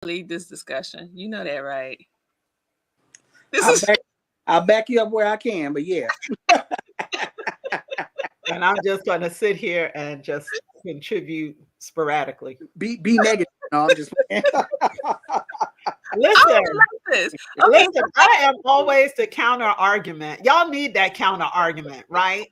lead this discussion. You know that, right? This I'll is back, I'll back you up where I can, but yeah. And I'm just going to sit here and just contribute sporadically. Be negative. No, I'm just playing. Listen, I love this. Okay, listen, I am always the counter argument. Y'all need that counter argument, right?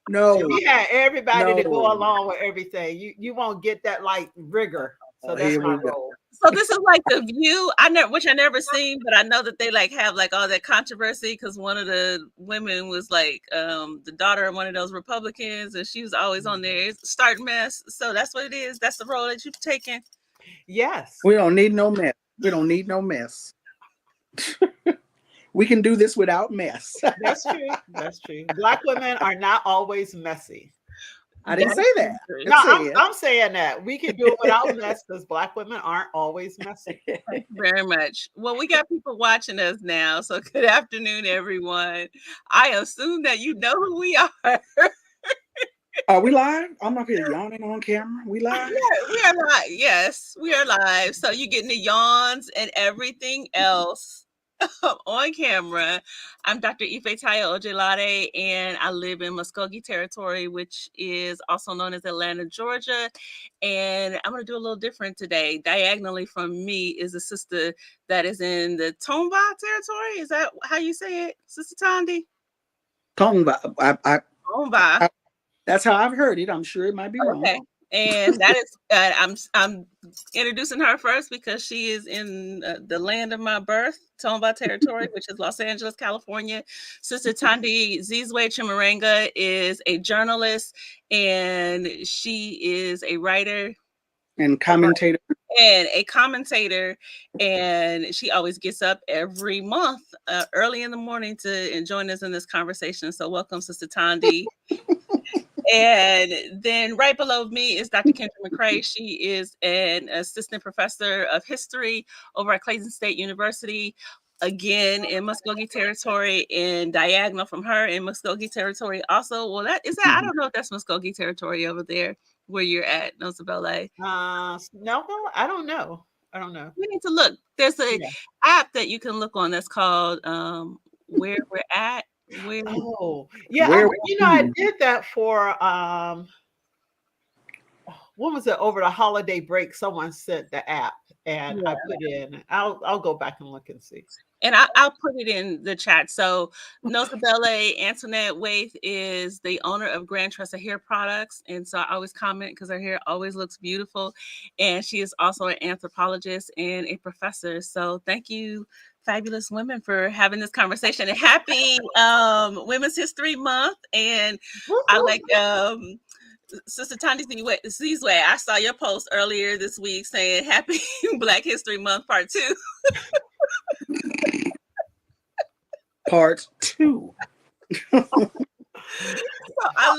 No, If you had everybody to go no. along with everything, you won't get that like rigor. So that's Here my we go. role. so this is like the View. Which I never seen, but I know that they like have like all that controversy because one of the women was like the daughter of one of those Republicans, and she was always on there starting mess. So that's what it is. That's the role that you've taken. Yes, We don't need no mess. We don't need no mess. We can do this without mess. that's true. That's true. Black women are not always messy. I didn't say that. No, I said, I'm saying that we can do it without mess because Black women aren't always messy. Thank you very much. Well, we got people watching us now, so good afternoon, everyone. I assume that you know who we are. are we live? I'm up here yawning on camera. We live? Yeah, we are live. Yes, we are live. So you're getting the yawns and everything else on camera. I'm Dr. Ife Tayo Ojelade, and I live in Muskogee Territory, which is also known as Atlanta, Georgia. And I'm going to do a little different today. Diagonally from me is a sister that is in the Tomba territory. Is that how you say it, Sister Tondi? Tomba. Tomba. That's how I've heard it. I'm sure it might be wrong. Okay. And that is, I'm introducing her first because she is in the land of my birth, Tomba Territory, which is Los Angeles, California. Sister Tandi Zizwe Chimaranga is a journalist, and she is a writer And commentator. And she always gets up every month early in the morning to join us in this conversation. So welcome, Sister Tandi. And then right below me is Dr. Kendra McCrae. She is an assistant professor of history over at Clayton State University, again in Muskogee Territory, and diagonal from her in Muskogee Territory also. Well, I don't know if that's Muskogee Territory over there where you're at, Nosabelle. No, I don't know. We need to look. There's a app that you can look on that's called Where We're At. Oh, yeah. I did that for what was it, over the holiday break? Someone sent the app and I put in. I'll go back and look and see. And I'll put it in the chat. So Nosabelle Antoinette Waith is the owner of Grand Tressa Hair Products. And so I always comment because her hair always looks beautiful. And she is also an anthropologist and a professor. So thank you, fabulous women, for having this conversation. And happy Women's History Month. And I like Sister Tandi Zizwe, I saw your post earlier this week saying Happy Black History Month Part 2. Part 2. So I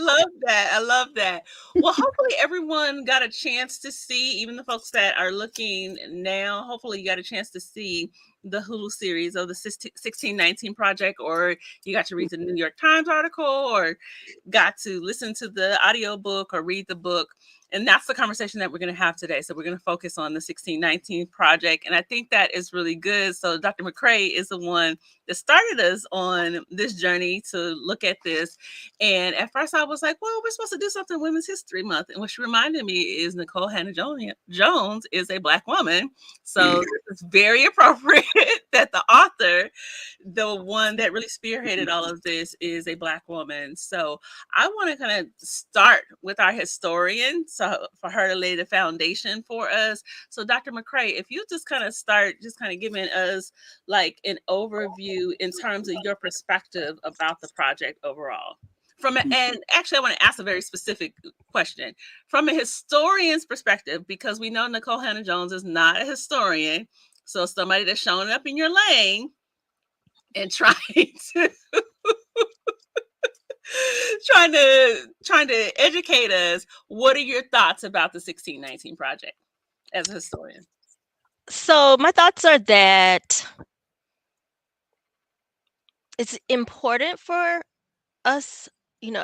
love that. Well, hopefully everyone got a chance to see, even the folks that are looking now, hopefully you got a chance to see the Hulu series of the 1619 Project, or you got to read the New York Times article, or got to listen to the audiobook or read the book. And that's the conversation that we're going to have today. So we're going to focus on the 1619 Project. And I think that is really good. So Dr. McCrae is the one that started us on this journey to look at this. And at first I was like, well, we're supposed to do something Women's History Month. And what she reminded me is Nicole Hannah-Jones is a Black woman. So it's very appropriate that the author, the one that really spearheaded all of this, is a Black woman. So I want to kind of start with our historian, so for her to lay the foundation for us. So Dr. McCrae, if you just kind of start just kind of giving us like an overview in terms of your perspective about the project overall. And actually I want to ask a very specific question from a historian's perspective, because we know Nicole Hannah-Jones is not a historian. So somebody that's showing up in your lane and trying to educate us. What are your thoughts about the 1619 Project as a historian? So my thoughts are that it's important for us,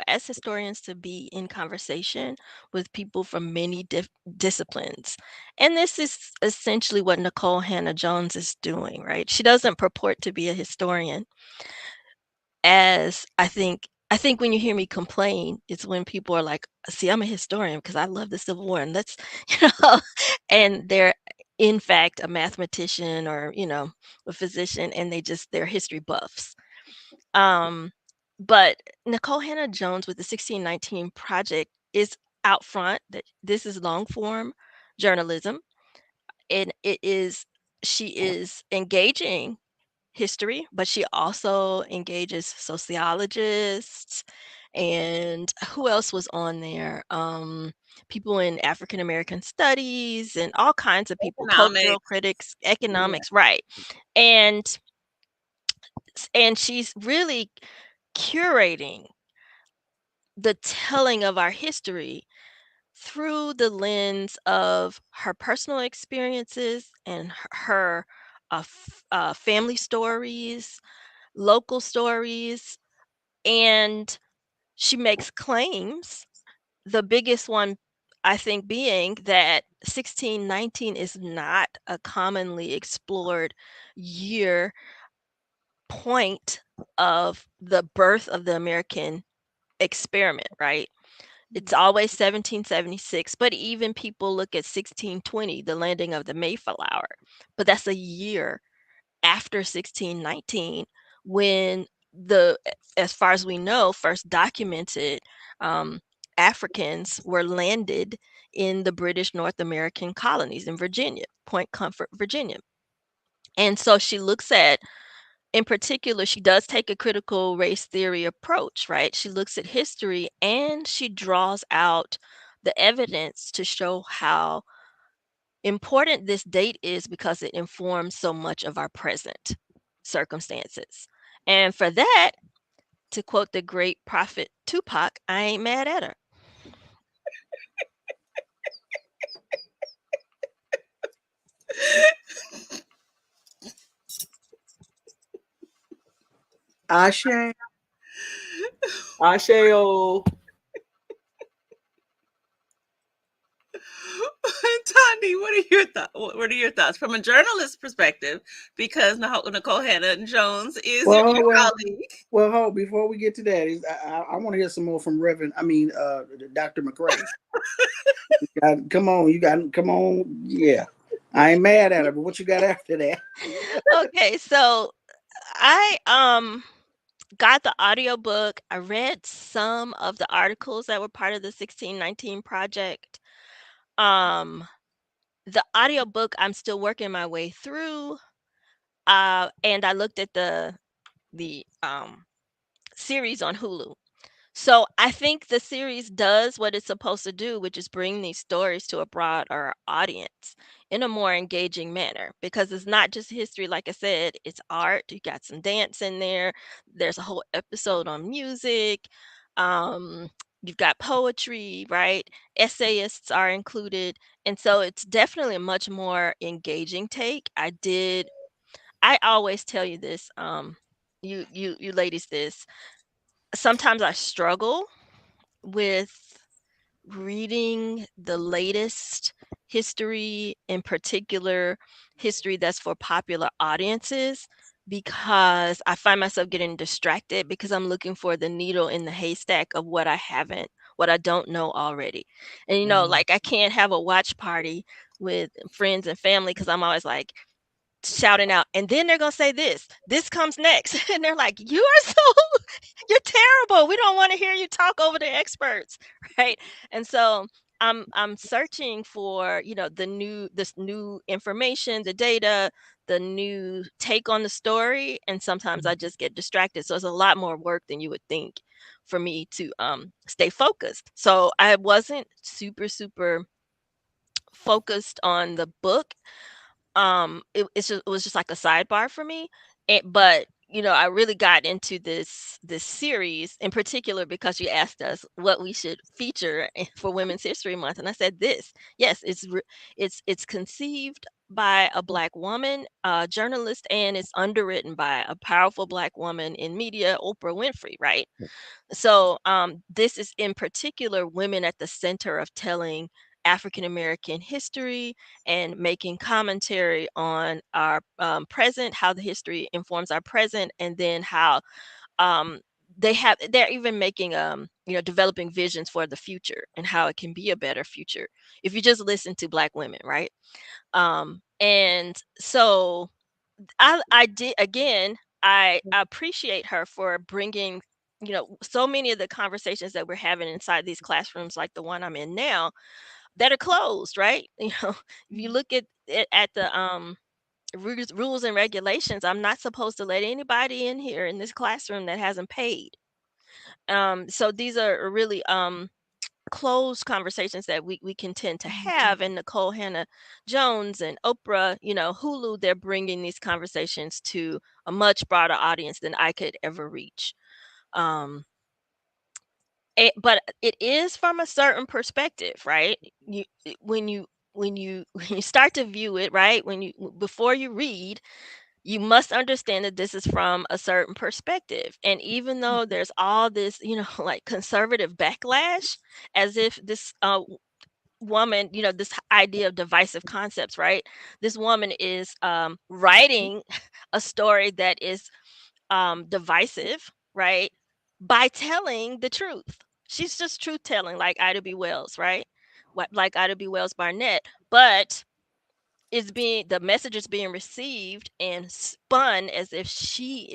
as historians, to be in conversation with people from many disciplines. And this is essentially what Nicole Hannah Jones is doing, right? She doesn't purport to be a historian, as I think when you hear me complain, it's when people are like, "See, I'm a historian because I love the Civil War," and that's, you know, and they're in fact a mathematician or, a physician, and they're history buffs. Um, but Nicole Hannah Jones with the 1619 Project is out front that this is long form journalism, and she is engaging history, but she also engages sociologists, and who else was on there? People in African American studies and all kinds of people, cultural Economics. critics, Yeah. economics, right? And she's really curating the telling of our history through the lens of her personal experiences and her family stories, local stories, and she makes claims. The biggest one, I think, being that 1619 is not a commonly explored year point of the birth of the American experiment, right? It's always 1776, but even people look at 1620, the landing of the Mayflower, but that's a year after 1619 when as far as we know, first documented um, Africans were landed in the British North American colonies in Virginia, Point Comfort, Virginia. And so she looks at, in particular, she does take a critical race theory approach, right? She looks at history and she draws out the evidence to show how important this date is because it informs so much of our present circumstances. And for that, to quote the great prophet Tupac, I ain't mad at her. Ashe. Asheo. Tani, what are your thoughts? What are your thoughts from a journalist perspective? Because Nicole Hannah Jones is your, Well, your well, colleague. well. Hold before we get to that. I want to hear some more from Reverend. I mean, Dr. McRae. Come on, you got come on. Yeah, I ain't mad at her, but what you got after that? Okay, so I got the audiobook. I read some of the articles that were part of the 1619 project. The audiobook I'm still working my way through. And I looked at the series on Hulu. So I think the series does what it's supposed to do, which is bring these stories to a broader audience in a more engaging manner. Because it's not just history, like I said, it's art. You got some dance in there. There's a whole episode on music. Um, you've got poetry, right? Essayists are included, and so it's definitely a much more engaging take. I always tell you this, you ladies, this. Sometimes I struggle with reading the latest history, in particular history that's for popular audiences, because I find myself getting distracted because I'm looking for the needle in the haystack of what I don't know already. And like I can't have a watch party with friends and family because I'm always like shouting out, and then they're gonna say this comes next. And they're like, you are so you're terrible, we don't want to hear you talk over the experts. Right? And so I'm searching for this new information, the data, the new take on the story, and sometimes I just get distracted, so it's a lot more work than you would think for me to stay focused. So I wasn't super focused on the book. It was just like a sidebar for me. But I really got into this series in particular because you asked us what we should feature for Women's History Month, and I said this. Yes, it's conceived by a Black woman, journalist, and it's underwritten by a powerful Black woman in media, Oprah Winfrey, right? So this is in particular women at the center of telling African American history and making commentary on our present, how the history informs our present, and then how um, they're even making developing visions for the future and how it can be a better future if you just listen to Black women, right? And so I did again. I appreciate her for bringing, so many of the conversations that we're having inside these classrooms, like the one I'm in now, that are closed, right? If you look at it at the rules and regulations, I'm not supposed to let anybody in here in this classroom that hasn't paid. So these are really closed conversations that we can tend to have. And Nicole Hannah Jones and Oprah, Hulu, they're bringing these conversations to a much broader audience than I could ever reach. Um, but it is from a certain perspective, right? When you when you start to view it, right, before you read, you must understand that this is from a certain perspective. And even though there's all this, like conservative backlash, as if this woman, this idea of divisive concepts, right? This woman is writing a story that is divisive, right? By telling the truth. She's just truth telling, like Ida B. Wells, right? Like Ida B. Wells Barnett. But the message is being received and spun as if she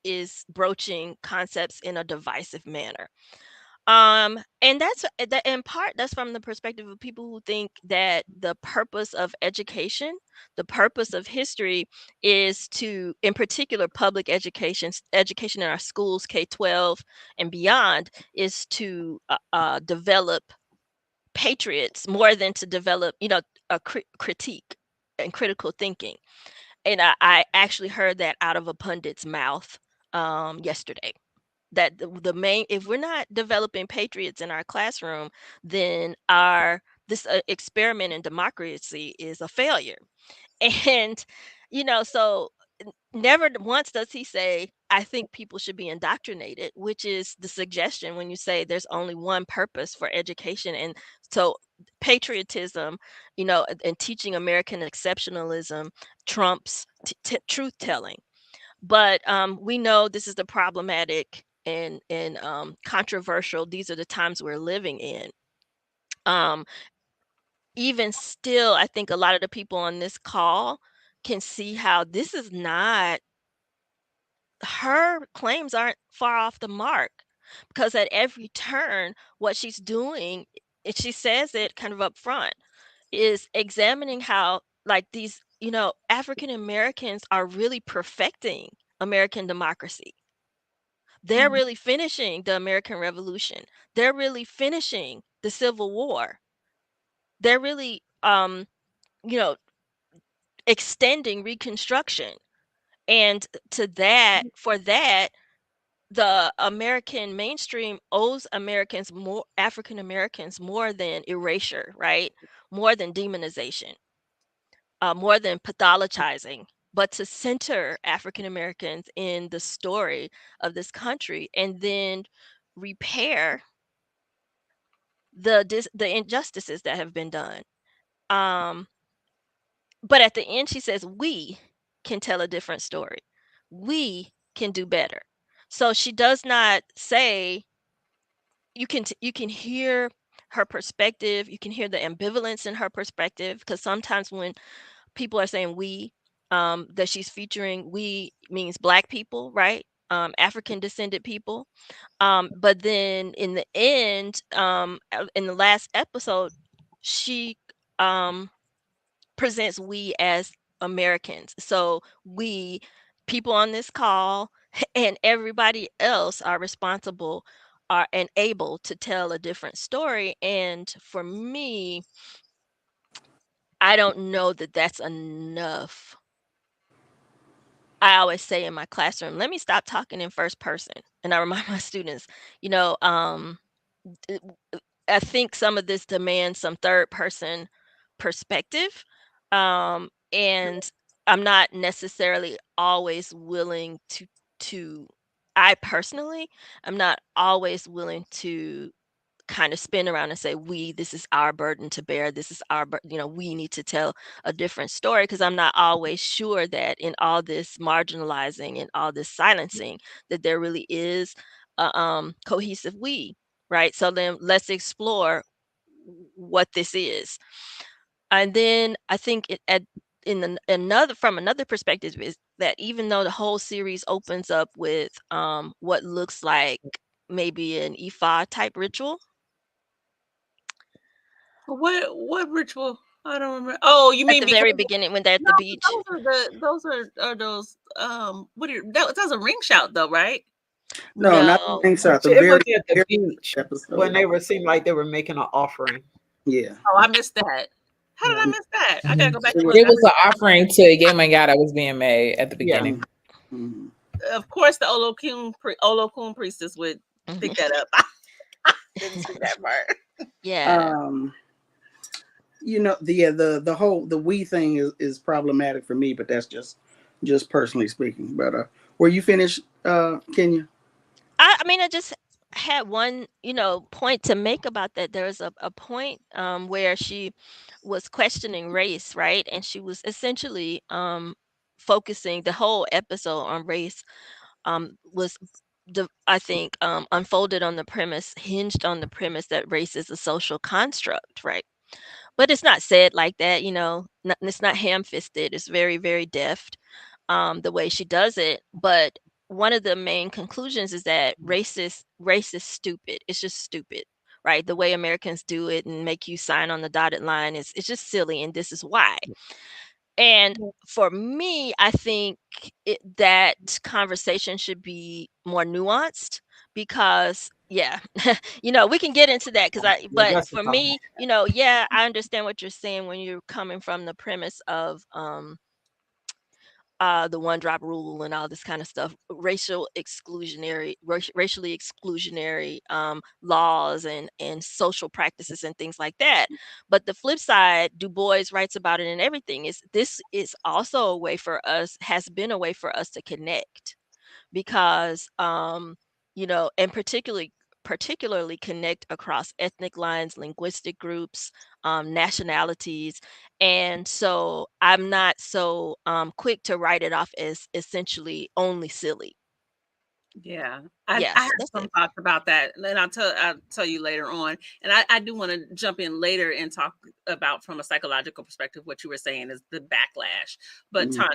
is broaching concepts in a divisive manner. And that's that in part, that's from the perspective of people who think that the purpose of education, the purpose of history, is to, in particular, public education in our schools, K-12 and beyond, is to develop patriots more than to develop, a critique and critical thinking. And I actually heard that out of a pundit's mouth yesterday, that the main, if we're not developing patriots in our classroom, then our this experiment in democracy is a failure. And so never once does he say, I think people should be indoctrinated, which is the suggestion when you say there's only one purpose for education. And so patriotism, and teaching American exceptionalism trumps truth telling. But we know this is the problematic and controversial. These are the times we're living in. Um, Even still, I think a lot of the people on this call can see how this is not, her claims aren't far off the mark, because at every turn, what she's doing, and she says it kind of up front, is examining how, like, these, African Americans are really perfecting American democracy. They're really finishing the American Revolution. They're really finishing the Civil War. They're really, you know, extending Reconstruction. And for that, the American mainstream owes African Americans more than erasure, right? More than demonization, more than pathologizing, but to center African Americans in the story of this country, and then repair the injustices that have been done. Um, but at the end, she says, "We can tell a different story. We can do better." So she does not say, you can hear her perspective. You can hear the ambivalence in her perspective, because sometimes when people are saying we, that she's featuring, we means Black people, right? African descended people. But then in the end, in the last episode, she um, presents we as Americans. So we, people on this call, and everybody else are responsible, are and able to tell a different story. And for me, I don't know that that's enough. I always say in my classroom, let me stop talking in first person. And I remind my students, you know, d- I think some of this demands some third person perspective. and I'm not necessarily always willing to I personally, I'm not always willing to kind of spin around and say, we, this is our burden to bear, this is our we need to tell a different story, because I'm not always sure that in all this marginalizing and all this silencing that there really is a cohesive we, right? So then let's explore what this is. And then I think another, from another perspective, is that even though the whole series opens up with what looks like maybe an Ifa type ritual. What ritual? I don't remember. Oh, you At mean the because very beginning when they're at no, the beach. are those what are that's a ring shout though, right? No, not the No. ring shot. The It was very, at the very beach when episode. they were seemed like they were making an offering. Yeah. Oh, I missed that. How did Yeah. I miss that? I gotta Mhm. go back It and was, look. It was an offering to a gay my God that was being made at the Yeah. beginning. mhm. Of course, the Olokun priestess would pick Mhm. that up. I didn't see that part. Yeah. Um, the whole the we thing is problematic for me, but that's just personally speaking. But were you finished, Kenya? I mean, I just had one, point to make about that. There was a point where she was questioning race, right? And she was essentially focusing the whole episode on race, was I think unfolded on the premise, hinged on the premise that race is a social construct, right? But it's not said like that, it's not ham-fisted. It's very, very deft, the way she does it. But one of the main conclusions is that race is stupid. It's just stupid, right? The way Americans do it and make you sign on the dotted line is, it's just silly, and this is why. And for me, I think that conversation should be more nuanced, because yeah, we can get into that, Yeah, but that's a for tough one. me, yeah, I understand what you're saying when you're coming from the premise of the one drop rule and all this kind of stuff, racially exclusionary laws and social practices and things like that. But the flip side, Du Bois writes about it and everything, is this is also a way for us, has been a way for us to connect, because and particularly connect across ethnic lines, linguistic groups, nationalities. And so I'm not so quick to write it off as essentially only silly. Yeah, Yeah, I have that's some it. thoughts about that, and I'll tell you later on. And I do want to jump in later and talk about from a psychological perspective what you were saying is the backlash. But Mhm.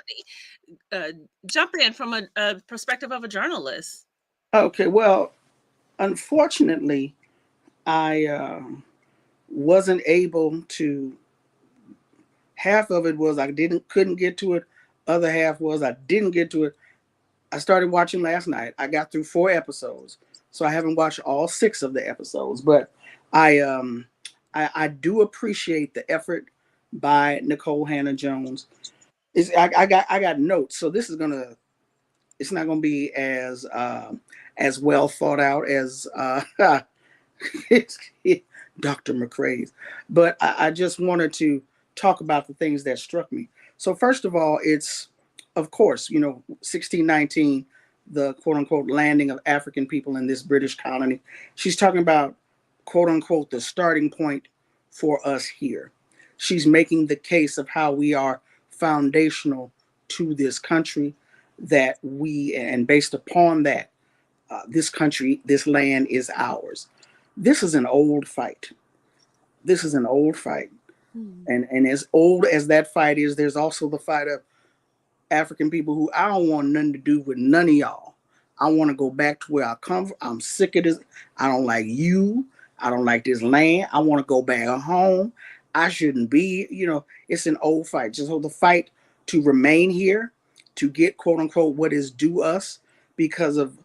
Tandi, jump in from a perspective of a journalist. Okay. Well, unfortunately, I wasn't able to. Half of it was I couldn't get to it. Other half was I didn't get to it. I started watching last night. I got through 4 episodes, so I haven't watched all 6 of the episodes. But I I do appreciate the effort by Nicole Hannah Jones. I got notes, so this is gonna it's not gonna be as well thought out as it's Dr. McCrae's. But I just wanted to talk about the things that struck me. So first of all, it's of course, 1619, the quote unquote landing of African people in this British colony. She's talking about quote unquote the starting point for us here. She's making the case of how we are foundational to this country, that we, and based upon that, this country, this land is ours. This is an old fight. This is an old fight. Hmm. And as old as that fight is, there's also the fight of African people who I don't want nothing to do with none of y'all. I want to go back to where I come from. I'm sick of this. I don't like you. I don't like this land. I want to go back home. I shouldn't be, it's an old fight. Just so the fight to remain here, to get quote unquote what is due us because of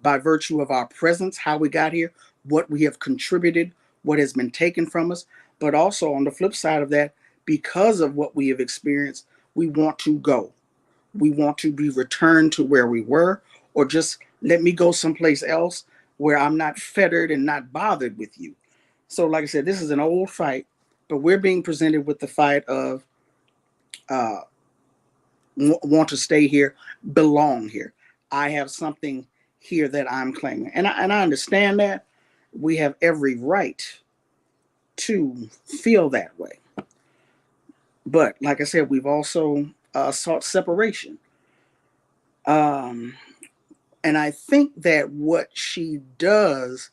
by virtue of our presence, how we got here, what we have contributed, what has been taken from us, but also on the flip side of that, because of what we have experienced, we want to go. We want to be returned to where we were, or just let me go someplace else where I'm not fettered and not bothered with you. So, like I said, this is an old fight, but we're being presented with the fight of uh, want to stay here, belong here. I have something here that I'm claiming, and I understand that we have every right to feel that way. But like I said, we've also sought separation. Um, and I think that what she does,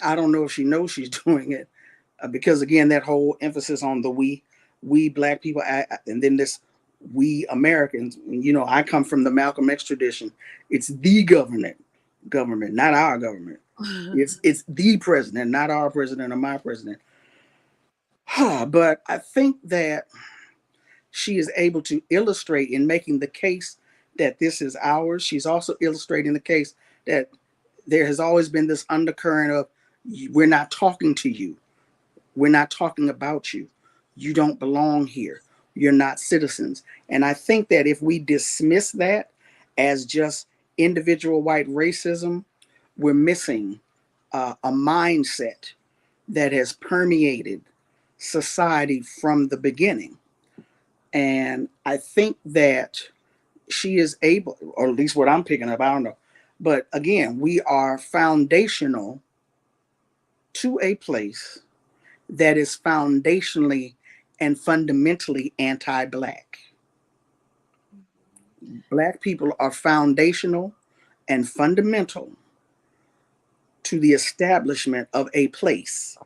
I don't know if she knows she's doing it, because again, that whole emphasis on the we black people, and then this we Americans. You know, I come from the Malcolm X tradition. It's the government, not our government. It's the president, not our president or my president. But I think that she is able to illustrate in making the case that this is ours. She's also illustrating the case that there has always been this undercurrent of we're not talking to you. We're not talking about you. You don't belong here. You're not citizens. And I think that if we dismiss that as just individual white racism, we're missing a mindset that has permeated society from the beginning. And I think that she is able, or at least what I'm picking up, I don't know. But again, we are foundational to a place that is foundationally and fundamentally anti-black. Black people are foundational and fundamental to the establishment of a place,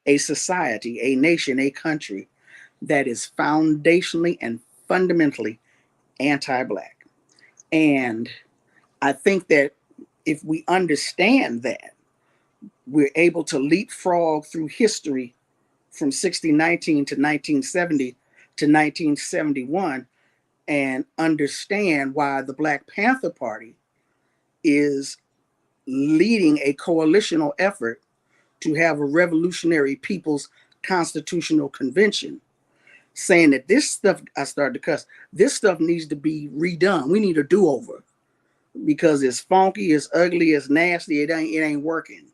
a society, a nation, a country that is foundationally and fundamentally anti-black. And I think that if we understand that, we're able to leapfrog through history from 1619 to 1970 to 1971 and understand why the Black Panther Party is leading a coalitional effort to have a revolutionary people's constitutional convention, saying that this stuff, I started to cuss, this stuff needs to be redone. We need a do-over because it's funky, it's ugly, it's nasty, it ain't working.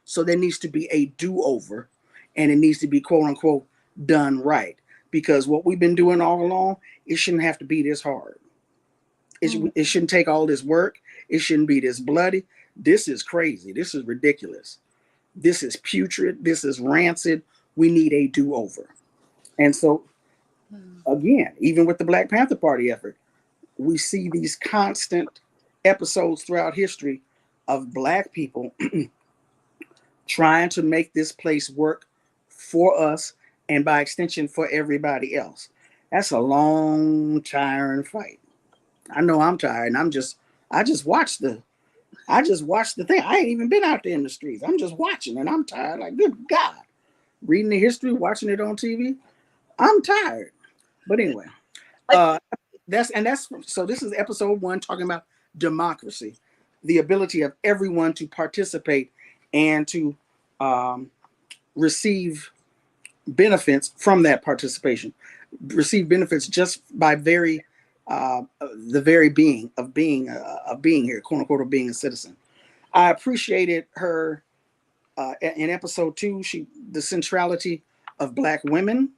So there needs to be a do-over, and it needs to be quote unquote done right. Because what we've been doing all along, it shouldn't have to be this hard. It shouldn't take all this work. It shouldn't be this bloody. This is crazy. This is ridiculous. This is putrid. This is rancid. We need a do-over. And so, again, even with the Black Panther Party effort, we see these constant episodes throughout history of Black people trying to make this place work for us and by extension for everybody else. That's a long, tiring fight. I know I'm tired, and I just watched the thing. I ain't even been out there in the streets. I'm just watching, and I'm tired. Like, good God, reading the history, watching it on TV. I'm tired. But anyway, that's so. This is episode 1 talking about democracy, the ability of everyone to participate and to receive benefits from that participation, receive benefits just by the very being of being here, quote unquote, of being a citizen. I appreciated her in episode 2, the centrality of Black women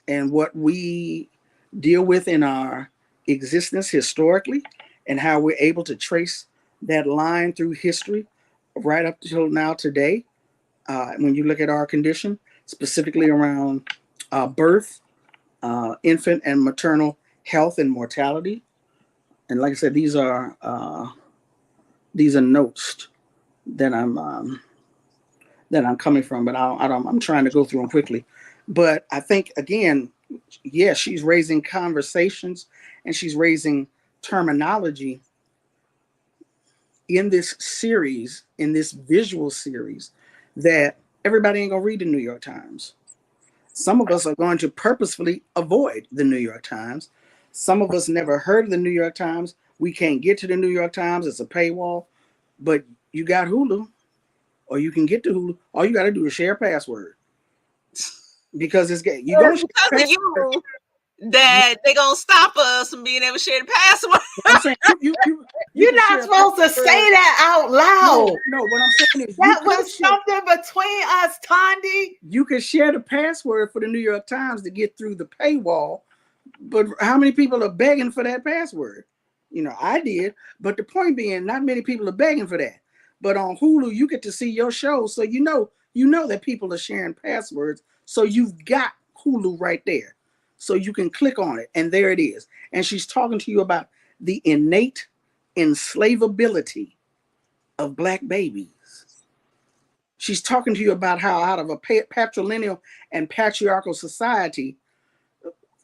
and what we deal with in our existence historically, and how we're able to trace that line through history right up till now today. When you look at our condition, specifically around birth, infant and maternal health and mortality. And like I said, these are notes that I'm coming from, but I'm trying to go through them quickly. But I think, again, yes, she's raising conversations and she's raising terminology in this series, in this visual series, that everybody ain't gonna read the New York Times. Some of us are going to purposefully avoid the New York Times. Some of us never heard of the New York Times. We can't get to the New York Times. It's a paywall. But you got Hulu, or you can get to Hulu. All you got to do is share a password. Because it's gay. You're going to because of you that they're going to stop us from being able to share the password. I'm saying you're not supposed to say that out loud. No, what I'm saying is that was something between us, Tondi. You can share the password for the New York Times to get through the paywall, But how many people are begging for that password? You know, I did. But the point being, not many people are begging for that. But on Hulu, you get to see your show, so you know that people are sharing passwords. So you've got Hulu right there, so you can click on it, and there it is. And she's talking to you about the innate enslavability of Black babies. She's talking to you about how out of a patrilineal and patriarchal society,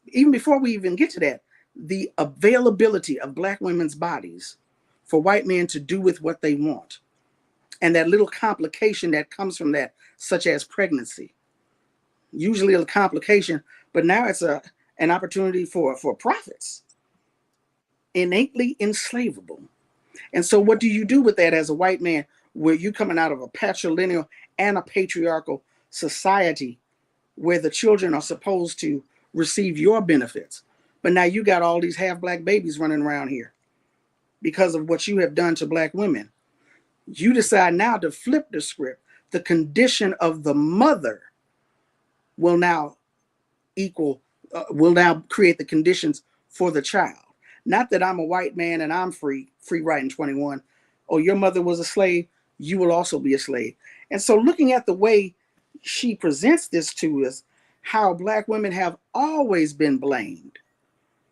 even before we even get to that, the availability of Black women's bodies for white men to do with what they want, and that little complication that comes from that, such as pregnancy. Usually a complication, but now it's an opportunity for profits. Innately enslavable. And so what do you do with that as a white man, where you coming out of a patrilineal and a patriarchal society where the children are supposed to receive your benefits? But now you got all these half Black babies running around here because of what you have done to Black women. You decide now to flip the script. The condition of the mother will now will now create the conditions for the child. Not that I'm a white man and I'm free writing 21. Oh, your mother was a slave, you will also be a slave. And so looking at the way she presents this to us, how Black women have always been blamed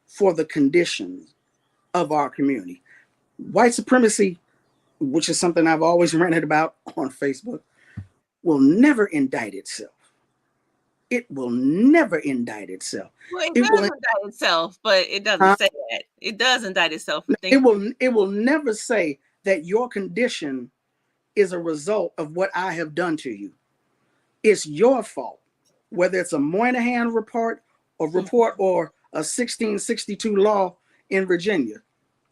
for the conditions of our community. White supremacy, which is something I've always ranted about on Facebook, will never indict itself. It will never indict itself. Well, it It does will, indict itself, but it doesn't say that. It does indict itself for it thinking. will never say that your condition is a result of what I have done to you. It's your fault, whether it's a Moynihan report or a 1662 law in Virginia.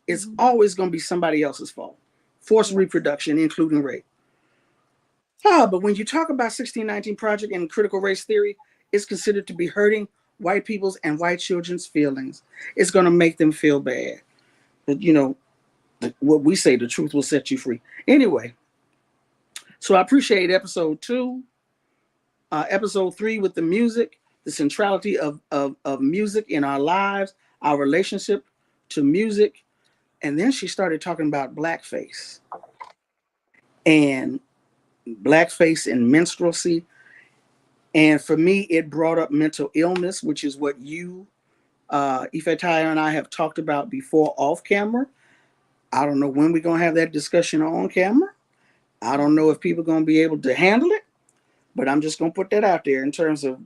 It's always going to be somebody else's fault. Forced reproduction, including rape. But when you talk about 1619 Project and critical race theory, it's considered to be hurting white people's and white children's feelings. It's going to make them feel bad. But you know, what we say, the truth will set you free. Anyway, so I appreciate episode 2. Episode 3 with the music, the centrality of music in our lives, our relationship to music. And then she started talking about blackface and blackface and minstrelsy. And for me, it brought up mental illness, which is what you, Ifetaya, and I have talked about before off camera. I don't know when we're going to have that discussion on camera. I don't know if people are going to be able to handle it, but I'm just going to put that out there in terms of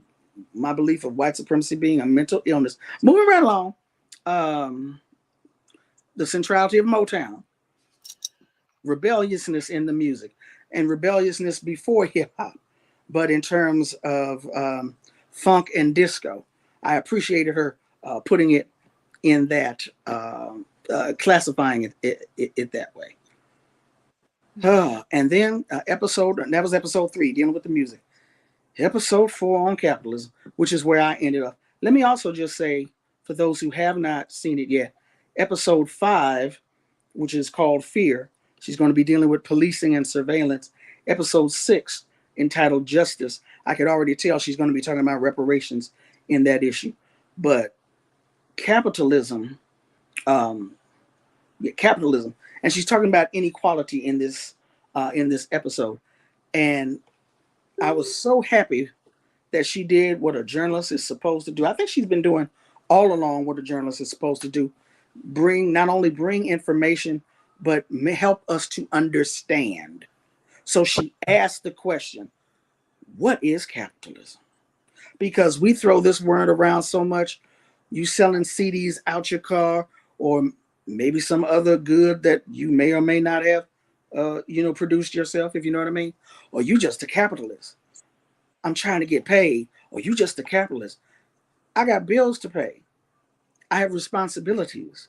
my belief of white supremacy being a mental illness. Moving right along, the centrality of Motown, rebelliousness in the music, and rebelliousness before hip hop, but in terms of funk and disco. I appreciated her putting it in that, classifying it that way. And then that was episode 3, dealing with the music. Episode 4 on capitalism, which is where I ended up. Let me also just say, for those who have not seen it yet, episode 5, which is called Fear, she's going to be dealing with policing and surveillance. Episode 6, entitled Justice, I could already tell she's going to be talking about reparations in that issue. But capitalism, capitalism, and she's talking about inequality in this episode. And I was so happy that she did what a journalist is supposed to do. I think she's been doing all along what a journalist is supposed to do. Not only bring information, but help us to understand. So she asked the question, what is capitalism? Because we throw this word around so much. You selling CDs out your car, or maybe some other good that you may or may not have produced yourself, if you know what I mean. Or you just a capitalist. I'm trying to get paid. Or you just a capitalist. I got bills to pay. I have responsibilities.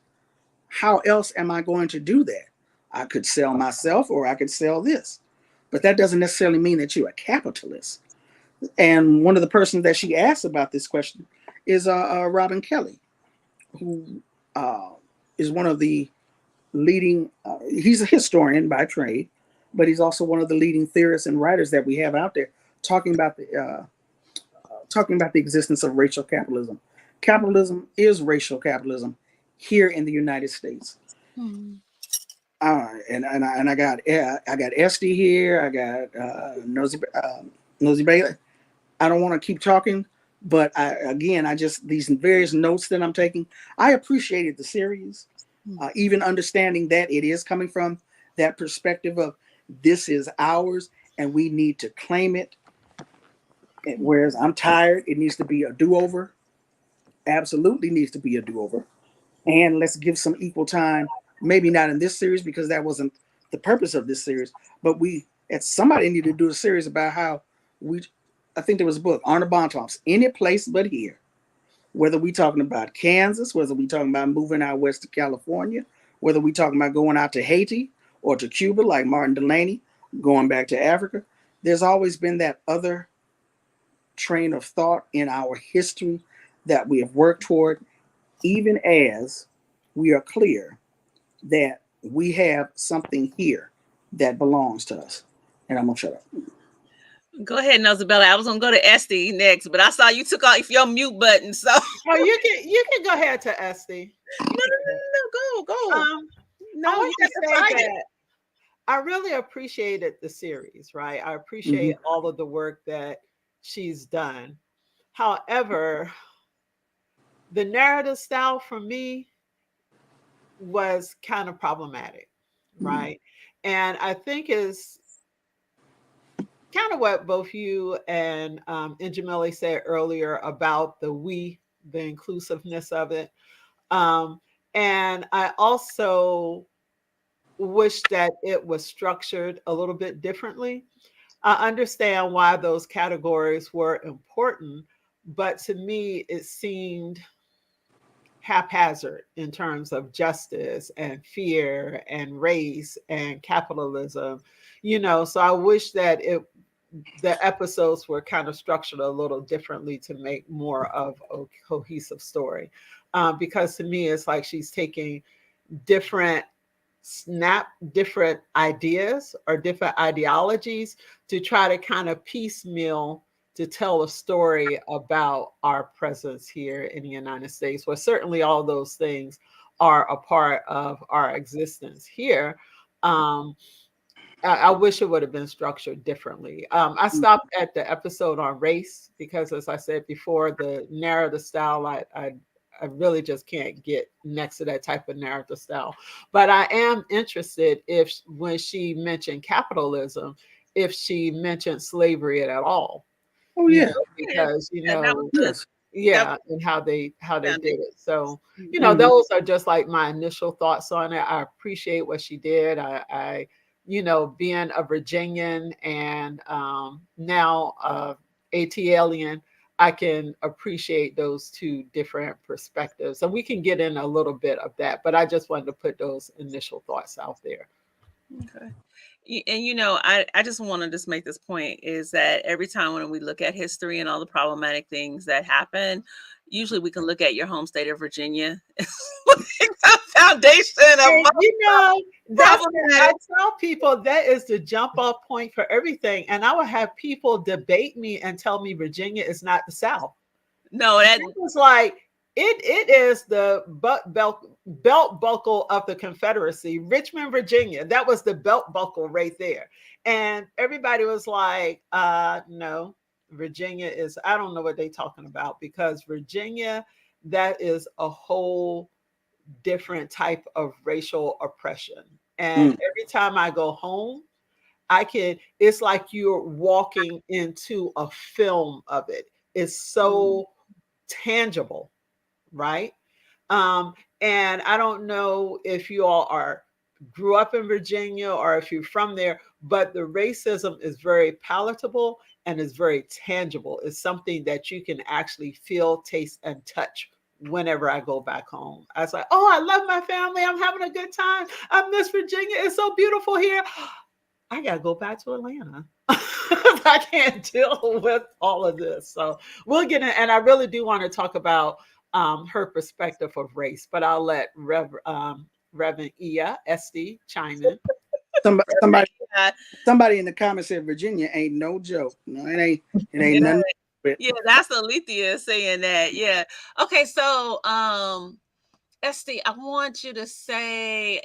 How else am I going to do that? I could sell myself, or I could sell this. But that doesn't necessarily mean that you're a capitalist. And one of the persons that she asked about this question is Robin Kelly, who is one of the leading, he's a historian by trade, but he's also one of the leading theorists and writers that we have out there talking about the existence of racial capitalism. Capitalism is racial capitalism here in the United States. Hmm. I got Esty here. I got Nosy Bailey. I don't want to keep talking, but I just these various notes that I'm taking. I appreciated the series, even understanding that it is coming from that perspective of this is ours and we need to claim it. Whereas I'm tired, it needs to be a do-over. Absolutely needs to be a do-over. And let's give some equal time. Maybe not in this series because that wasn't the purpose of this series, but somebody needed to do a series about how I think there was a book, Arna Bontoff's Any Place But Here. Whether we talking about Kansas, whether we talking about moving out west to California, whether we talking about going out to Haiti or to Cuba like Martin Delaney, going back to Africa, there's always been that other train of thought in our history that we have worked toward, even as we are clear that we have something here that belongs to us. And I'm gonna shut up. Go ahead, Nosabella. I was gonna go to Esty next, but I saw you took off your mute button. So Oh, you can go ahead to Esty. no, go. No, I you want to get say excited. that I really appreciated the series, right? I appreciate all of the work that she's done. However, the narrative style for me was kind of problematic, right? And I think is kind of what both you and Jamili said earlier about the inclusiveness of it. And I also wish that it was structured a little bit differently. I understand why those categories were important, but to me, it seemed haphazard in terms of justice and fear and race and capitalism, so I wish that the episodes were kind of structured a little differently to make more of a cohesive story. Because to me, it's like she's taking different different ideas or different ideologies to try to kind of piecemeal to tell a story about our presence here in the United States, where certainly all those things are a part of our existence here. I wish it would have been structured differently. I stopped at the episode on race because, as I said before, the narrative style, I really just can't get next to that type of narrative style. But I am interested when she mentioned capitalism, if she mentioned slavery at all. Oh yeah, Because that was good. yeah, and how they did it. So those are just like my initial thoughts on it. I appreciate what she did. I being a Virginian and now ATLian, I can appreciate those two different perspectives. And we can get in a little bit of that, but I just wanted to put those initial thoughts out there. Okay. And I just want to just make this point is that every time when we look at history and all the problematic things that happen, usually we can look at your home state of Virginia. The foundation of I tell people that is the jump off point for everything. And I would have people debate me and tell me Virginia is not the South. No, that was like it is the belt buckle of the Confederacy, Richmond, Virginia. That was the belt buckle right there. And everybody was like, no, Virginia is, I don't know what they're talking about, because Virginia, that is a whole different type of racial oppression. And every time I go home, it's like you're walking into a film of it. It's so tangible, right? And I don't know if you all grew up in Virginia or if you're from there, but the racism is very palatable and is very tangible. It's something that you can actually feel, taste, and touch whenever I go back home. I was like, oh, I love my family. I'm having a good time. I miss Virginia. It's so beautiful here. I got to go back to Atlanta. I can't deal with all of this. So we'll get in. And I really do want to talk about her perspective of race, but I'll let Reverend Ia Esty chime in. Somebody in the comments said Virginia ain't no joke. No, it ain't nothing Yeah, that's Alethea saying that. Yeah. Okay, so Esty, I want you to say,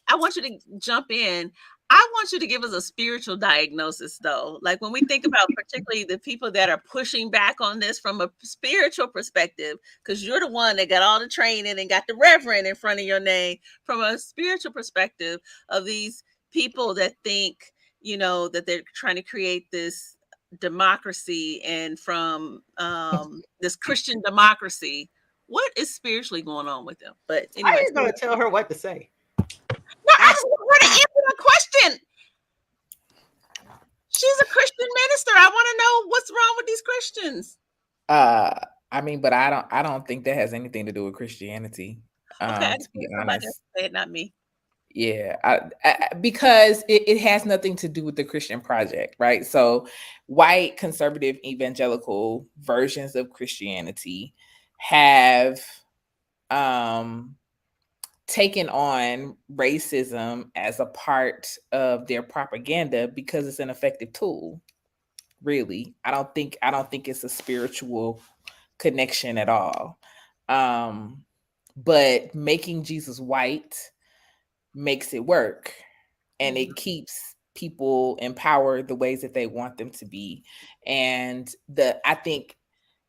I want you to jump in. I want you to give us a spiritual diagnosis, though. Like when we think about particularly the people that are pushing back on this from a spiritual perspective, because you're the one that got all the training and got the reverend in front of your name, from a spiritual perspective of these people that think, that they're trying to create this democracy and from this Christian democracy. What is spiritually going on with them? But How are anyways, you going to tell her what to say? no, I Ask just want her to answer the question. She's a Christian minister. I want to know what's wrong with these Christians. I mean, but I don't think that has anything to do with Christianity. Okay, I To just be want somebody else honest. to say it, not me. Yeah, because it has nothing to do with the Christian project, right? So, white conservative evangelical versions of Christianity have um, taken on racism as a part of their propaganda because it's an effective tool. Really, I don't think it's a spiritual connection at all. But making Jesus white makes it work, and it keeps people empowered the ways that they want them to be. And I think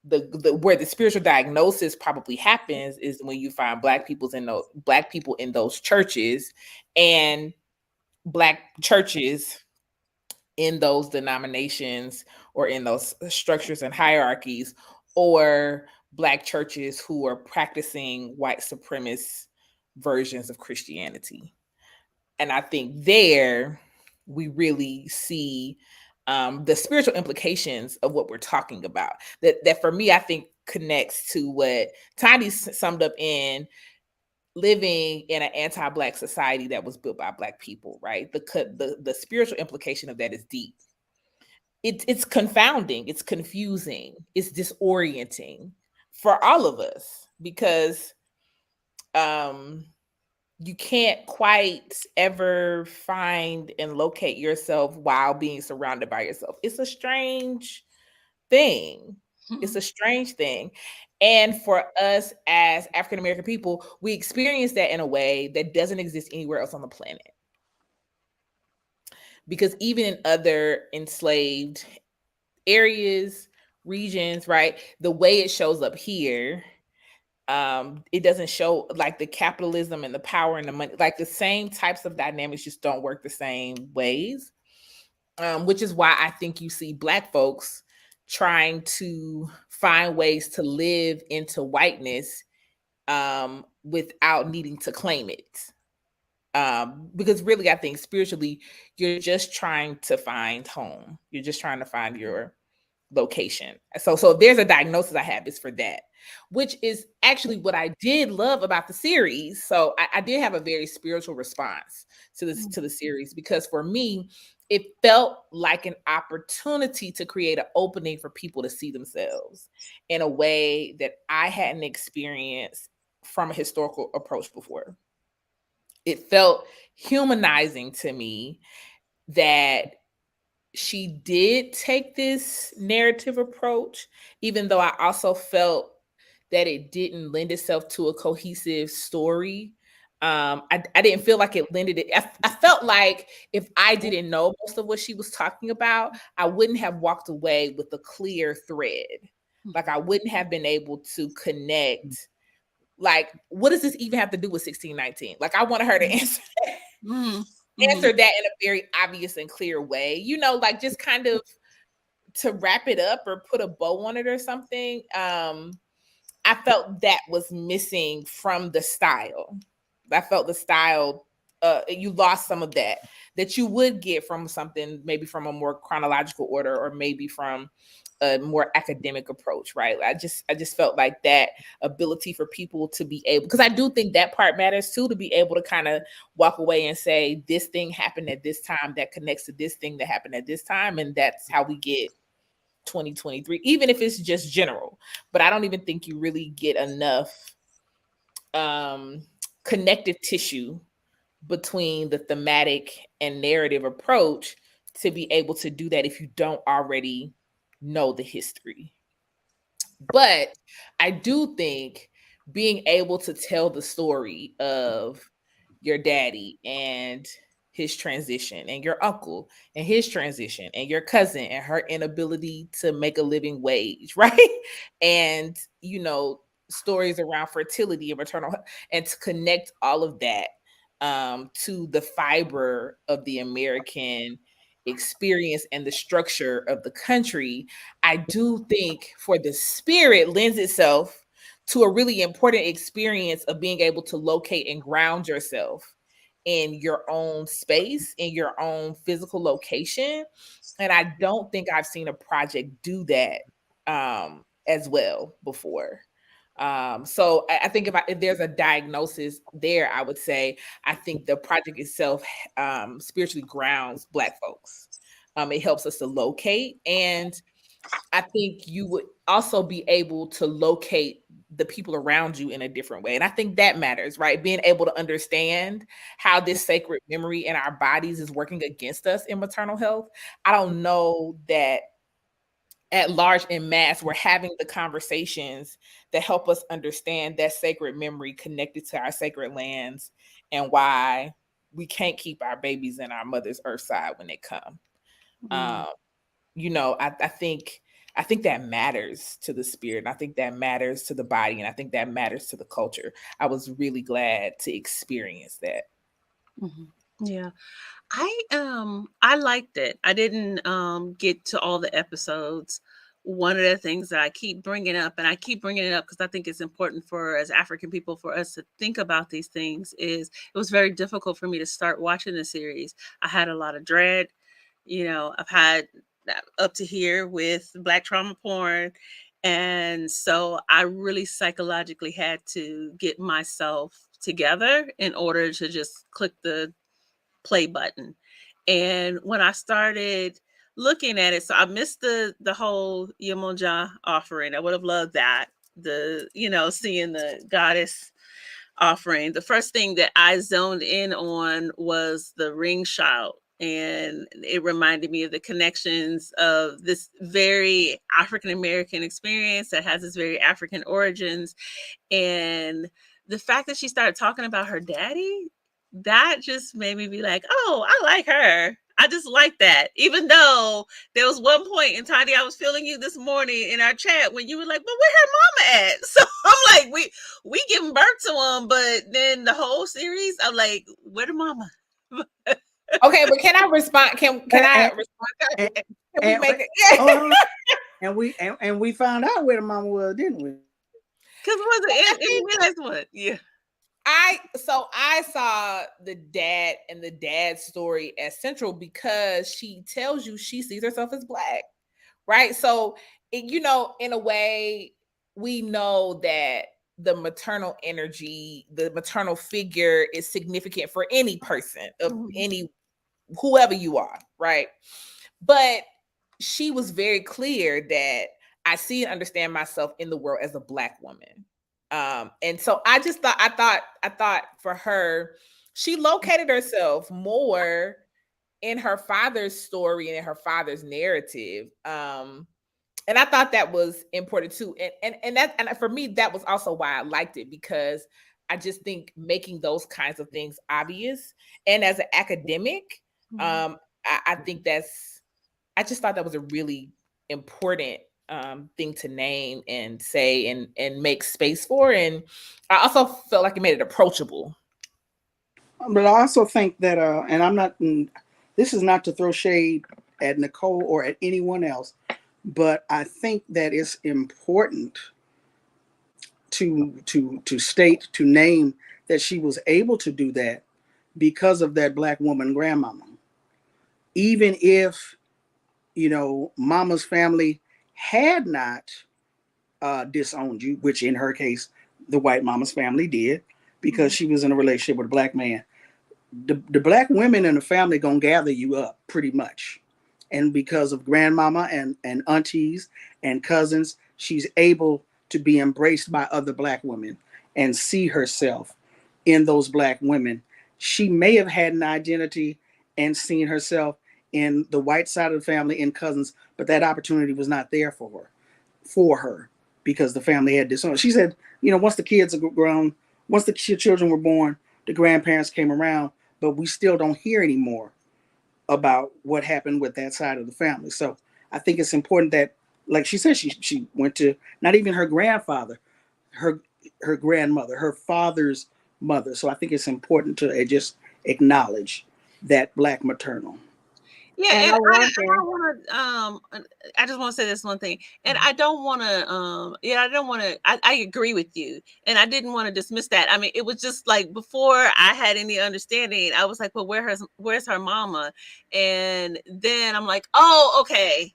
the where the spiritual diagnosis probably happens is when you find black people in those churches, and black churches in those denominations or in those structures and hierarchies, or black churches who are practicing white supremacist versions of Christianity. And I think there we really see the spiritual implications of what we're talking about. That for me, I think connects to what Tiny summed up in living in an anti-black society that was built by black people. Right, the spiritual implication of that is deep. It's confounding, it's confusing, it's disorienting for all of us because um you can't quite ever find and locate yourself while being surrounded by yourself. It's a strange thing. It's a strange thing. And for us as African American people, we experience that in a way that doesn't exist anywhere else on the planet. Because even in other enslaved areas, regions, right, the way it shows up here, it doesn't show like the capitalism and the power and the money, like the same types of dynamics just don't work the same ways. Which is why I think you see black folks trying to find ways to live into whiteness without needing to claim it. Because really, I think spiritually, you're just trying to find home. You're just trying to find your location. So there's a diagnosis I have is for that, which is actually what I did love about the series. So I did have a very spiritual response to the series, because for me, it felt like an opportunity to create an opening for people to see themselves in a way that I hadn't experienced from a historical approach before. It felt humanizing to me that she did take this narrative approach, even though I also felt that it didn't lend itself to a cohesive story. I didn't feel like it lended it. I felt like if I didn't know most of what she was talking about, I wouldn't have walked away with a clear thread. Like I wouldn't have been able to connect. Like, what does this even have to do with 1619? Like, I want her to answer answer that in a very obvious and clear way, like just kind of to wrap it up or put a bow on it or something. I felt that was missing from the style. I felt the style, you lost some of that you would get from something, maybe from a more chronological order, or maybe from a more academic approach, right? I just felt like that ability for people to be able, because I do think that part matters too, to be able to kind of walk away and say, this thing happened at this time that connects to this thing that happened at this time, and that's how we get 2023, even if it's just general. But I don't even think you really get enough connective tissue between the thematic and narrative approach to be able to do that if you don't already know the history. But I do think being able to tell the story of your daddy and his transition, and your uncle and his transition, and your cousin and her inability to make a living wage, right? And, stories around fertility and maternal health, and to connect all of that to the fiber of the American experience and the structure of the country, I do think for the spirit lends itself to a really important experience of being able to locate and ground yourself in your own space, in your own physical location. And I don't think I've seen a project do that as well before. So I think if there's a diagnosis there, I would say I think the project itself spiritually grounds Black folks. It helps us to locate, and I think you would also be able to locate the people around you in a different way. And I think that matters, right? Being able to understand how this sacred memory in our bodies is working against us in maternal health. I don't know that at large in mass we're having the conversations that help us understand that sacred memory connected to our sacred lands, and why we can't keep our babies in our mother's earth side when they come. Mm. um I think that matters to the spirit, and I think that matters to the body, and I think that matters to the culture. I was really glad to experience that. Mhm. Yeah. I liked it. I didn't get to all the episodes. One of the things that I keep bringing up, and I keep bringing it up because I think it's important for as African people for us to think about these things, is it was very difficult for me to start watching the series. I had a lot of dread. I've had that up to here with Black trauma porn. And so I really psychologically had to get myself together in order to just click the play button. And when I started looking at it, so I missed the whole Yemonja offering. I would have loved that. Seeing the goddess offering. The first thing that I zoned in on was the ring shout. And it reminded me of the connections of this very African American experience that has this very African origins. And the fact that she started talking about her daddy, that just made me be like, oh, I like her. I just like that. Even though there was one point in Tiny, I was feeling you this morning in our chat when you were like, but where her mama at? So I'm like, we giving birth to him, but then the whole series, I'm like, where the mama? Okay, but can I respond? Can I And, respond? and, Can we and, make it? hold on. And we found out where the mama was, didn't we? Because it I was in think the last one. Yeah. I saw the dad and the dad's story as central because she tells you she sees herself as Black, right? So, in a way, we know that the maternal energy, the maternal figure is significant for any person of Mhm. any whoever you are, right? But she was very clear that I see and understand myself in the world as a Black woman. And so I thought for her, she located herself more in her father's story and in her father's narrative. And I thought that was important too. And for me, that was also why I liked it, because I just think making those kinds of things obvious, and as an academic, Mhm. I think I just thought that was a really important thing to name and say and make space for. And I also felt like it made it approachable. But I also think that, and I'm not. This is not to throw shade at Nicole or at anyone else, but I think that it's important to state, to name that she was able to do that because of that Black woman grandmama. Even if Mama's family had not disowned you, which in her case, the white Mama's family did, because Mhm. she was in a relationship with a Black man. The Black women in the family gonna gather you up pretty much, and because of grandmama and aunties and cousins, she's able to be embraced by other Black women and see herself in those Black women. She may have had an identity and seen herself in the white side of the family in cousins, but that opportunity was not there for her. because the family had disowned. She said, once the kids are grown, once the children were born, the grandparents came around, but we still don't hear anymore about what happened with that side of the family. So I think it's important that, like she said, she went to not even her grandfather, her her grandmother, her father's mother. So I think it's important to just acknowledge that Black maternal. Yeah, And and I I wonder, want to I just want to say this one thing, and I don't want to I don't want to. I agree with you, and I didn't want to dismiss that. I mean, it was just like before I had any understanding, I was like, well, where's her mama? And then I'm like, oh, okay,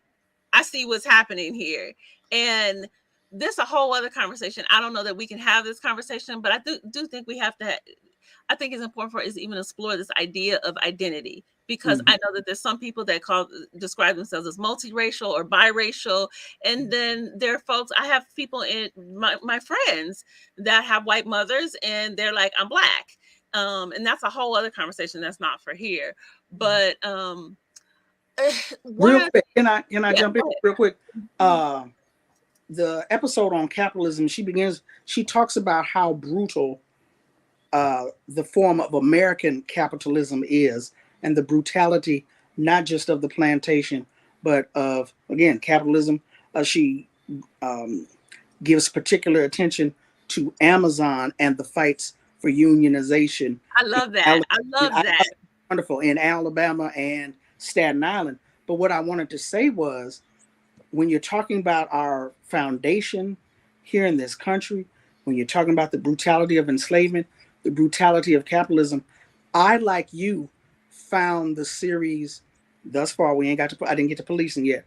I see what's happening here, and this a whole other conversation. I don't know that we can have this conversation, but I do think we have to. I think it's important for us to even explore this idea of identity, because I Mhm. know that there's some people that describe themselves as multiracial or biracial, and then there are folks. I have people in my friends that have white mothers, and they're like, I'm Black, and that's a whole other conversation that's not for here. But one Real of quick, can I yeah, jump in go real quick? ahead. The episode on capitalism, she talks about how brutal the form of American capitalism is, and the brutality not just of the plantation, but of, again, capitalism. She um, gives particular attention to Amazon and the fights for unionization I in love that. Alabama. I love that. Wonderful, in Alabama and Staten Island. But what I wanted to say was, when you're talking about our foundation here in this country, when you're talking about the brutality of enslavement, the brutality of capitalism, I, like you, found the series thus far. I didn't get to policing yet.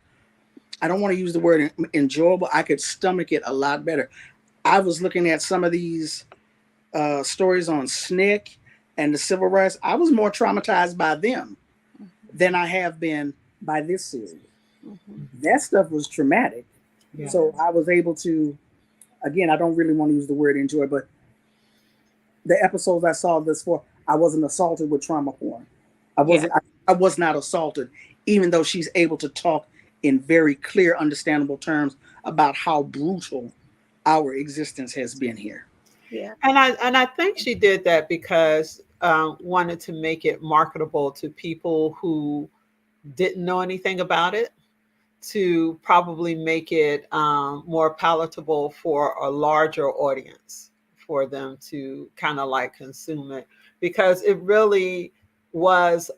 I don't want to use the word enjoyable. I could stomach it a lot better. I was looking at some of these stories on SNCC and the civil rights. I was more traumatized by them than I have been by this series. Mhm. That stuff was traumatic. yeah. So I was able to, again, I don't really want to use the word enjoy, but the episodes I saw this for, I wasn't assaulted with trauma porn. I Yeah. wasn't. I was not assaulted, even though she's able to talk in very clear, understandable terms about how brutal our existence has been here. Yeah. And I think she did that because wanted to make it marketable to people who didn't know anything about it, to probably make it more palatable for a larger audience, for them to kind of like consume it, because it really was,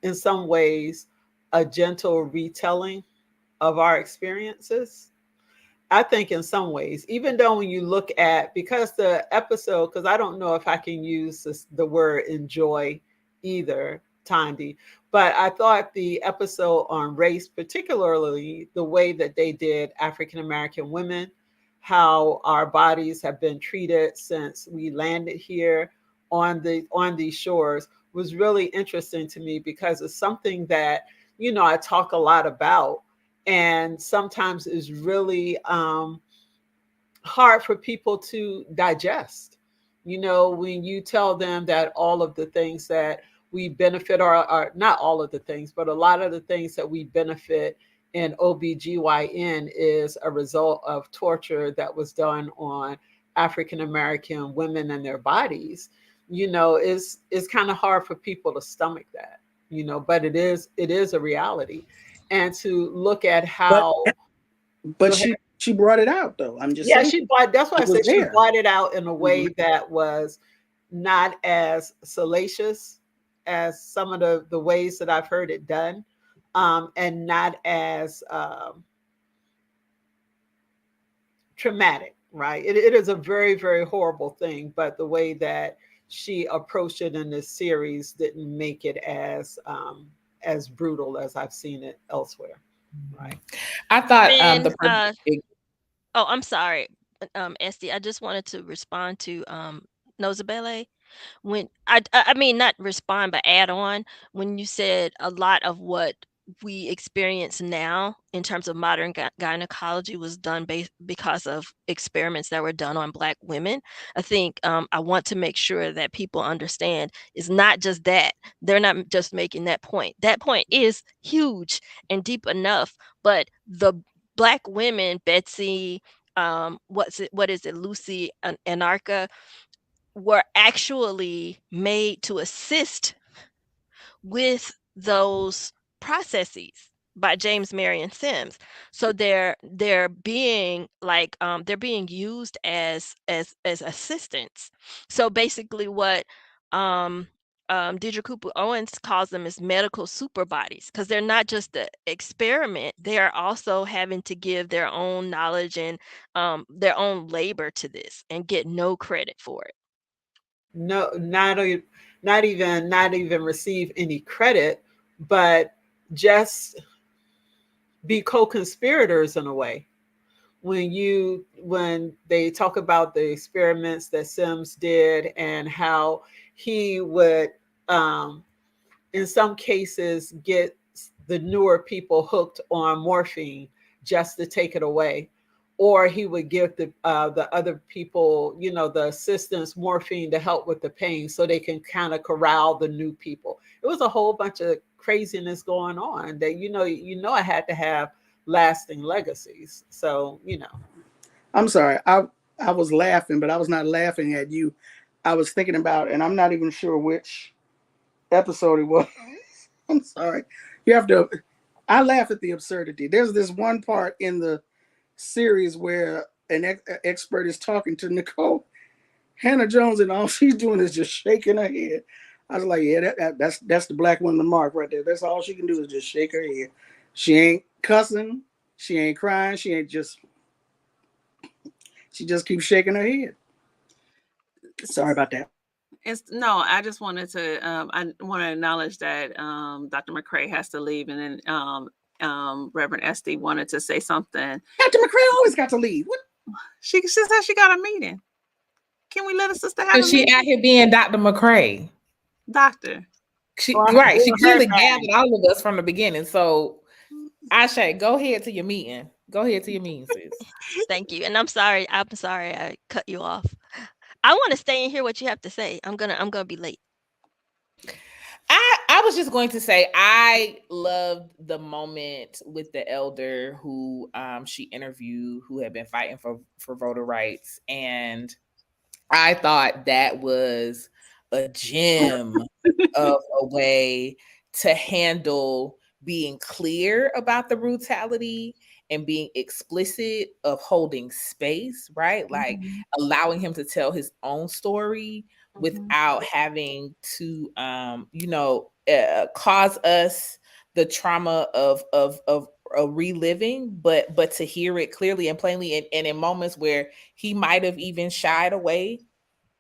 in some ways, a gentle retelling of our experiences. I think in some ways, even though when you look at, because the episode, because I don't know if I can use the word enjoy either, Tandy, but I thought the episode on race, particularly the way that they did African American women, how our bodies have been treated since we landed here on these shores, was really interesting to me, because it's something that, I talk a lot about, and sometimes is really hard for people to digest. When you tell them that all of the things that we benefit are not all of the things, but a lot of the things that we benefit in OBGYN is a result of torture that was done on African American women and their bodies, is kind of hard for people to stomach that, but it is a reality. And to look at But how, but go ahead. she brought it out though. I'm just Yeah, saying, she bought. That's why I it was said she there. bought it out in a way Mhm. that was not as salacious as some of the ways that I've heard it done, and not as traumatic. Right? It is a very, very horrible thing, but the way that she approached it in this series didn't make it as brutal as I've seen it elsewhere. Right? I thought And the perfect. oh, I'm sorry, Esty. I just wanted to respond to Nosabele. When I mean, not respond, but add on, when you said a lot of what we experience now in terms of modern gynecology was done because of experiments that were done on Black women. I think I want to make sure that people understand it's not just that. They're not just making that point. That point is huge and deep enough, but the Black women, Betsy, what is it, Lucy and Anarcha, were actually made to assist with those processes by James Marion Sims. So they're being like they're being used as assistants. So basically what um Deidre Cooper Owens calls them is medical super bodies, because they're not just the experiment, they are also having to give their own knowledge and their own labor to this and get no credit for it. No, not even receive any credit, but just be co-conspirators in a way. When they talk about the experiments that Sims did and how he would in some cases get the newer people hooked on morphine just to take it away, or he would give the other people, the assistants, morphine to help with the pain so they can kind of corral the new people. It was a whole bunch of craziness going on that I had to have lasting legacies. So I'm sorry. I was laughing, but I was not laughing at you. I was thinking about, and I'm not even sure which episode it was. I'm sorry. You have to. I laugh at the absurdity. There's this one part in the series where an expert is talking to Nicole Hannah Jones, and all she's doing is just shaking her head. I was like, yeah, that's the black woman mark right there. That's all she can do is just shake her head. She ain't cussing. She ain't crying. She ain't just. She just keeps shaking her head. Sorry about that. No, I just wanted to I want to acknowledge that Dr. McCrae has to leave, and then Reverend Esty wanted to say something. Dr. McCrae always got to leave. What? She said she got a meeting. Can we let a sister have a She meeting? out here being Dr. McCrae. Doctor. Right. She clearly gathered all of us from the beginning. So Asha, go ahead to your meeting. Go ahead to your meeting, sis. Thank you. And I'm sorry I cut you off. I want to stay and hear what you have to say. I'm gonna be late. I was just going to say I loved the moment with the elder who she interviewed, who had been fighting for voter rights, and I thought that was a gem of a way to handle being clear about the brutality and being explicit of holding space, right? Like allowing him to tell his own story without having to cause us the trauma of reliving, but to hear it clearly and plainly, and in moments where he might have even shied away,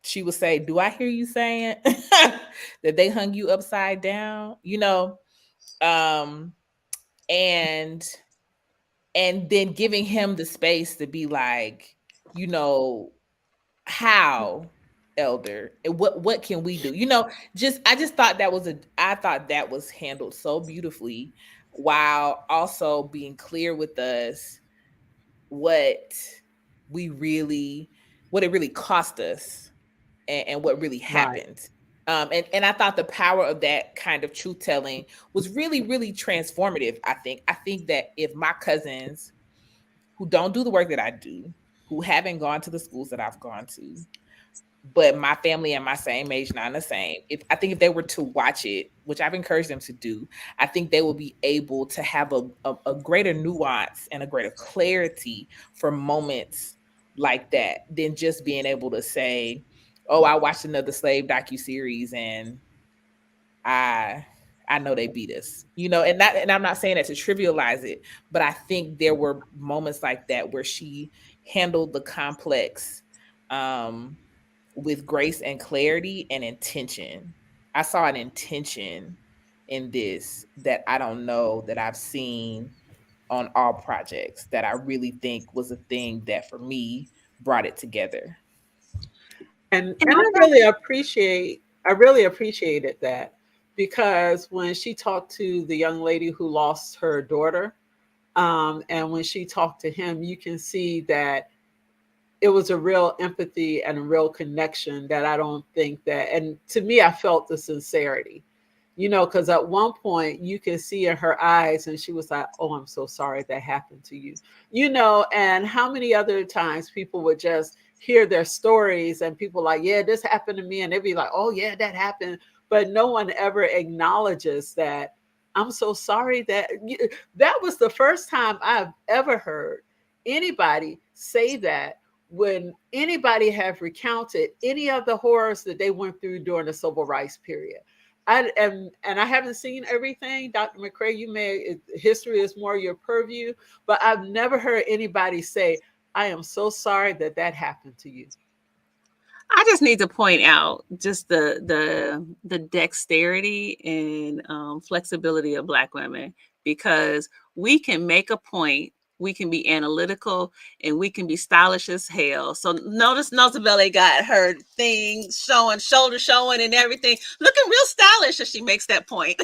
she would say, "Do I hear you saying that they hung you upside down?" And then giving him the space to be like, how, elder, and what can we do? I just thought that was handled so beautifully, while also being clear with us what it really cost us, and what really happened. Right. And I thought the power of that kind of truth telling was really, really transformative. I think that if my cousins who don't do the work that I do, who haven't gone to the schools that I've gone to, but my family and my same age, not the same, I think if they were to watch it, which I've encouraged them to do, I think they will be able to have a greater nuance and a greater clarity for moments like that than just being able to say, "Oh, I watched another slave docuseries and I know they beat us," and I'm not saying that to trivialize it, but I think there were moments like that where she handled the complex with grace and clarity and intention. I saw an intention in this that I don't know that I've seen on all projects, that I really think was a thing that for me brought it together. And I really appreciated that, because when she talked to the young lady who lost her daughter, and when she talked to him, you can see that it was a real empathy and a real connection that I don't think that, and to me, I felt the sincerity. because at one point you can see in her eyes, and she was like, "Oh, I'm so sorry that happened to you." And how many other times people would just hear their stories and people like, "Yeah, this happened to me," and they'd be like, "Oh, yeah, that happened," but no one ever acknowledges that. I'm so sorry that was the first time I've ever heard anybody say that when anybody have recounted any of the horrors that they went through during the civil rights period. And I haven't seen everything, Dr. McCrae. History is more your purview, but I've never heard anybody say, "I am so sorry that that happened to you." I just need to point out just the dexterity and flexibility of Black women, because we can make a point, we can be analytical, and we can be stylish as hell. So notice Nosabelle got her thing showing, shoulder showing, and everything, looking real stylish as she makes that point.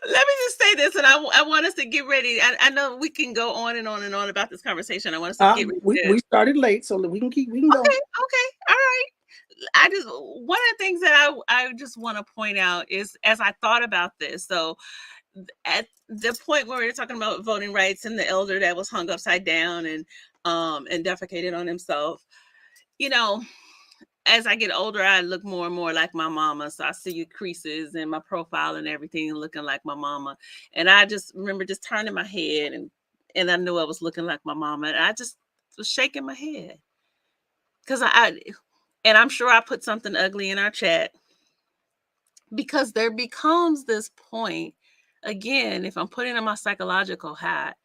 Let me just say this, and I want us to get ready. I know we can go on and on and on about this conversation. I want us to get ready. We started late, so we can go. Okay, all right. I just, one of the things that I just want to point out is, as I thought about this, so at the point where we were talking about voting rights and the elder that was hung upside down and defecated on himself, as I get older, I look more and more like my mama. So I see creases in my profile and everything looking like my mama. And I just remember just turning my head, and I knew I was looking like my mama. And I just was shaking my head. Because and I'm sure I put something ugly in our chat, because there becomes this point, again, if I'm putting on my psychological hat,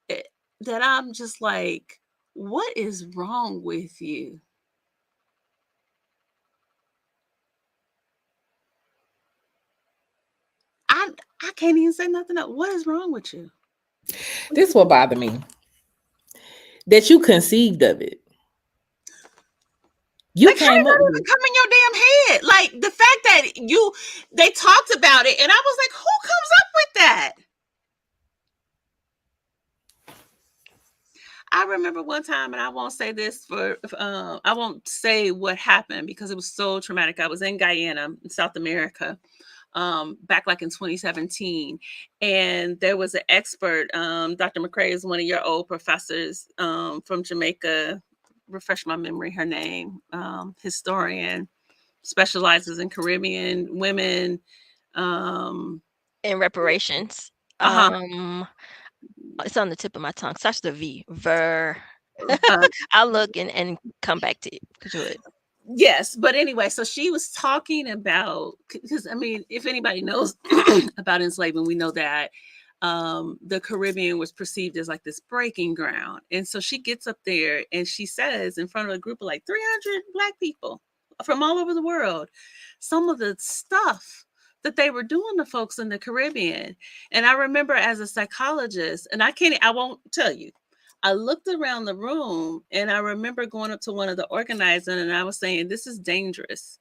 that I'm just like, what is wrong with you? I can't even say nothing else. What is wrong with you? This will bother me. That you conceived of it. You like, came up with it. Come in your damn head. Like, the fact that they talked about it, and I was like, who comes up with that? I remember one time, and I won't say this I won't say what happened because it was so traumatic. I was in Guyana, in South America, back like in 2017. And there was an expert, Dr. McCrae is one of your old professors from Jamaica. Refresh my memory, her name, historian, specializes in Caribbean women. In reparations. It's on the tip of my tongue. Starts with a V. I'll look and come back to it. Yes, but anyway, so she was talking about, because I mean, if anybody knows about enslavement, we know that the Caribbean was perceived as like this breaking ground. And so she gets up there and she says, in front of a group of like 300 Black people from all over the world, some of the stuff that they were doing to folks in the Caribbean. And I remember, as a psychologist, and I won't tell you, I looked around the room and I remember going up to one of the organizers and I was saying, this is dangerous.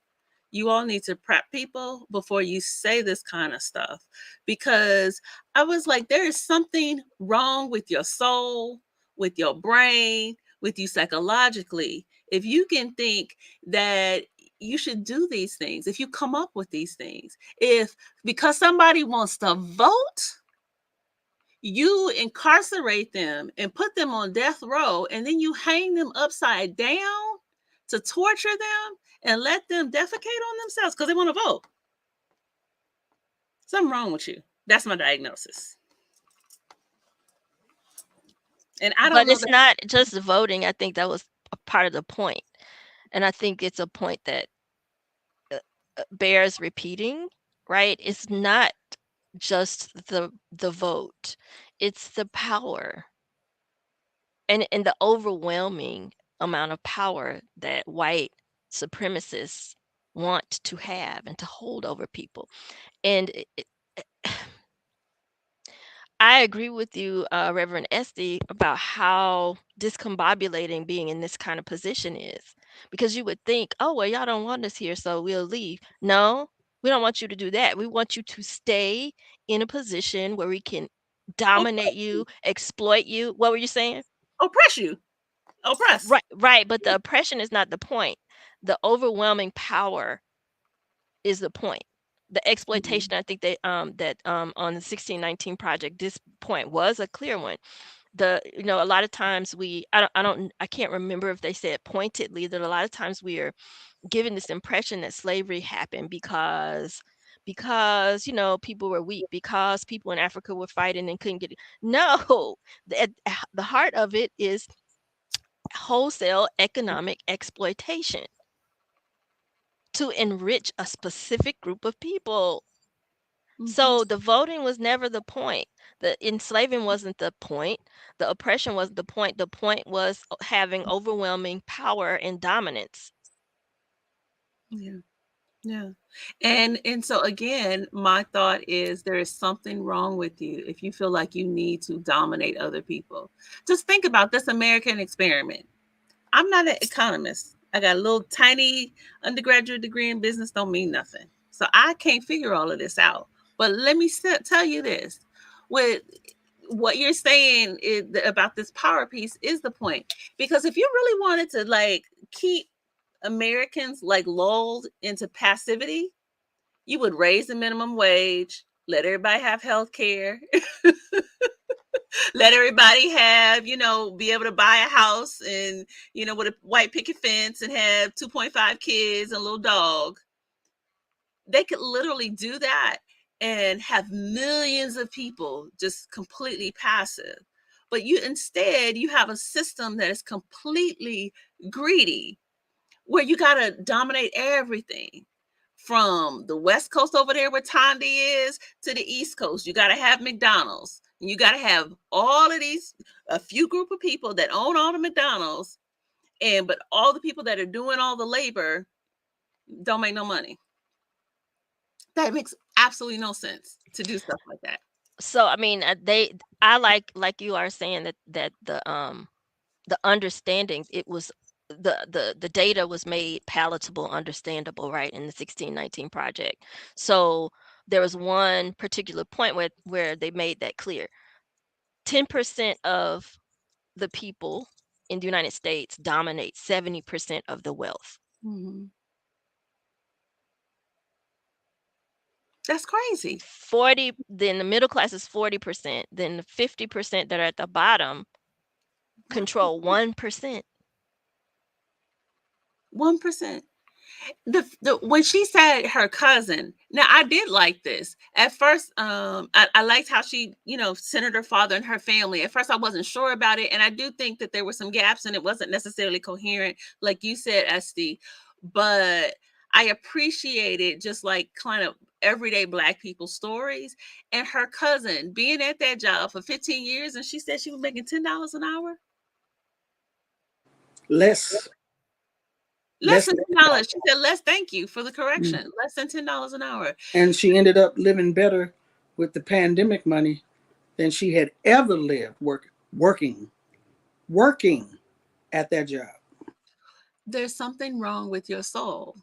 You all need to prep people before you say this kind of stuff, because I was like, there is something wrong with your soul, with your brain, with you psychologically. If you can think that you should do these things, if you come up with these things, if because somebody wants to vote, you incarcerate them and put them on death row, and then you hang them upside down to torture them and let them defecate on themselves because they want to vote. Something wrong with you. That's my diagnosis. And I don't know. But it's not just voting. I think that was a part of the point. And I think it's a point that bears repeating, right? It's not just the vote. It's the power and the overwhelming amount of power that white supremacists want to have and to hold over people. And I agree with you, Reverend Esty, about how discombobulating being in this kind of position is. Because you would think, oh, well, y'all don't want us here, so we'll leave. No, we don't want you to do that. We want you to stay in a position where we can dominate you, exploit you. What were you saying? Oppress you. Oppress. Right. But the oppression is not the point. the overwhelming power is the point. The Mhm. exploitation, I think they that on the 1619 project, this point was a clear one. A lot of times I can't remember if they said pointedly that a lot of times we are given this impression that slavery happened because people were weak, because people in Africa were fighting and couldn't get it. No, the heart of it is wholesale economic exploitation to enrich a specific group of people. Mhm. So the voting was never the point. The enslaving wasn't the point. The oppression was the point. The point was having overwhelming power and dominance. Yeah. Yeah. And so again, my thought is there is something wrong with you if you feel like you need to dominate other people. Just think about this American experiment. I'm not an economist. I got a little tiny undergraduate degree in business, don't mean nothing. So I can't figure all of this out. But let me tell you this. With what you're saying about this power piece is the point. Because if you really wanted to like keep Americans like lulled into passivity, you would raise the minimum wage, let everybody have health care, let everybody have, be able to buy a house and, with a white picket fence and have 2.5 kids and a little dog. They could literally do that and have millions of people just completely passive. But you have a system that is completely greedy where you got to dominate everything from the West Coast over there where Tandy is to the East Coast. You got to have McDonald's. And you got to have all of these, a few group of people that own all the McDonald's, but all the people that are doing all the labor don't make no money. That makes absolutely no sense to do stuff like that. So I mean, I like you are saying that the understandings, it was the data was made palatable, understandable, right, in the 1619 project. So there was one particular point where they made that clear. 10% of the people in the United States dominate 70% of the wealth. Mhm. That's crazy. 40, then the middle class is 40%, then the 50% that are at the bottom control 1%. 1%. The when she said her cousin, now I did like this at first. I liked how she centered her father and her family. At first I wasn't sure about it, and I do think that there were some gaps and it wasn't necessarily coherent like you said, Esty. But I appreciated just like kind of everyday black people stories, and her cousin being at that job for 15 years, and she said she was making $10 an hour. Less, Less less than than $10. She said less, thank you for the that. correction, less than $10 an hour. And she ended up living better with the pandemic money than she had ever lived working, working at that job. There's something wrong with your soul.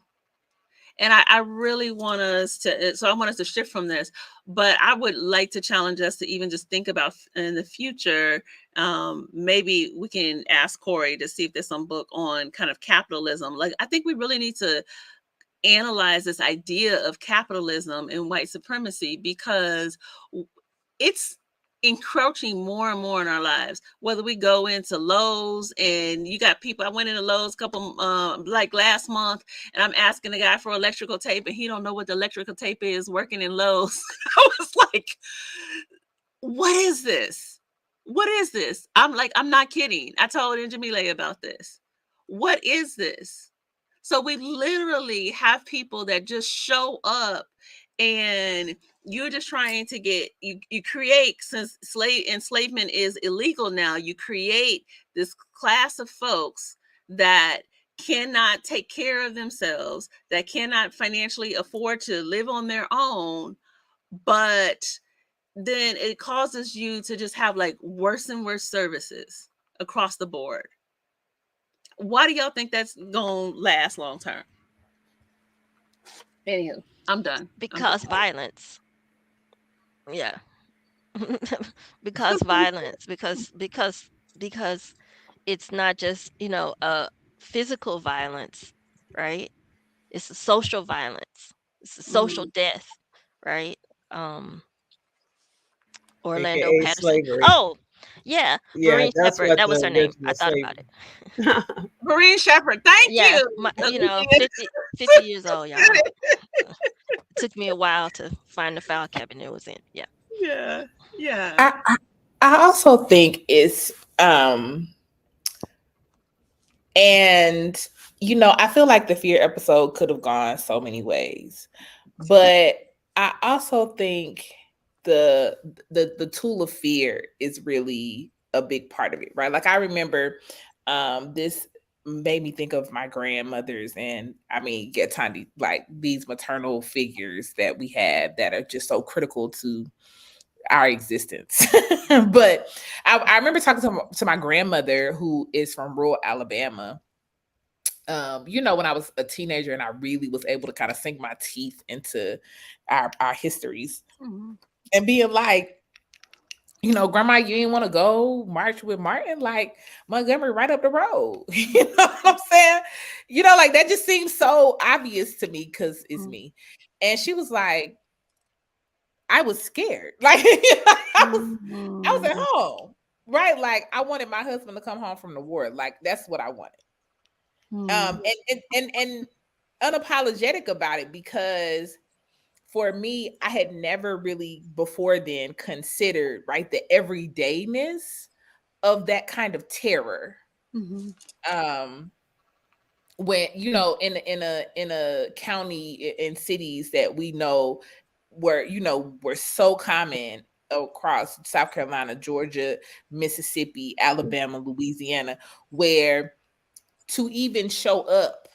And I really want us to, so I want us to shift from this, but I would like to challenge us to even just think about in the future. Maybe we can ask Corey to see if there's some book on kind of capitalism. Like, I think we really need to analyze this idea of capitalism and white supremacy because it's encroaching more and more in our lives. Whether we go into Lowe's and you got people, I went into Lowe's a couple like last month, and I'm asking the guy for electrical tape, and he don't know what the electrical tape is working in Lowe's. I was like, what is this? What is this? I'm like, I'm not kidding. I told Jamile about this. What is this? So we literally have people that just show up, and you're just trying to you create, since enslavement is illegal now, you create this class of folks that cannot take care of themselves, that cannot financially afford to live on their own, but then it causes you to just have like worse and worse services across the board. Why do y'all think that's gonna last long term? Anywho, I'm done. I'm done. Because violence. Yeah. Because violence, because it's not just physical violence, right? It's a social violence. It's a social death, right? Um, Orlando AKA Patterson. slavery. Oh, yeah, Yeah, Marine that's Shepherd. what That the was her name. I original thought about slavery. it. Marine Shepherd. Thank Yeah, you. you know, Again. 50 years old, y'all. It took me a while to find the file cabinet it was in. Yeah. Yeah. Yeah. I also think it's and I feel like the fear episode could have gone so many ways. But I also think the the tool of fear is really a big part of it, right? Like I remember this made me think of my grandmothers, and I mean get tiny like these maternal figures that we have that are just so critical to our existence. But I remember talking to my grandmother who is from rural Alabama. When I was a teenager and I really was able to kind of sink my teeth into our histories Mhm. and being like, grandma, you didn't want to go march with Martin, like Montgomery right up the road. You know what I'm saying? Like that just seems so obvious to me because it's me. And she was like, I was scared. Like I was at Mhm. home. Right. Like I wanted my husband to come home from the war. Like that's what I wanted. Mhm. And unapologetic about it because for me, I had never really before then considered right the everydayness of that kind of terror. Mhm. Um, when in a county in cities that we know were so common across South Carolina, Georgia, Mississippi, Alabama, Louisiana, where to even show up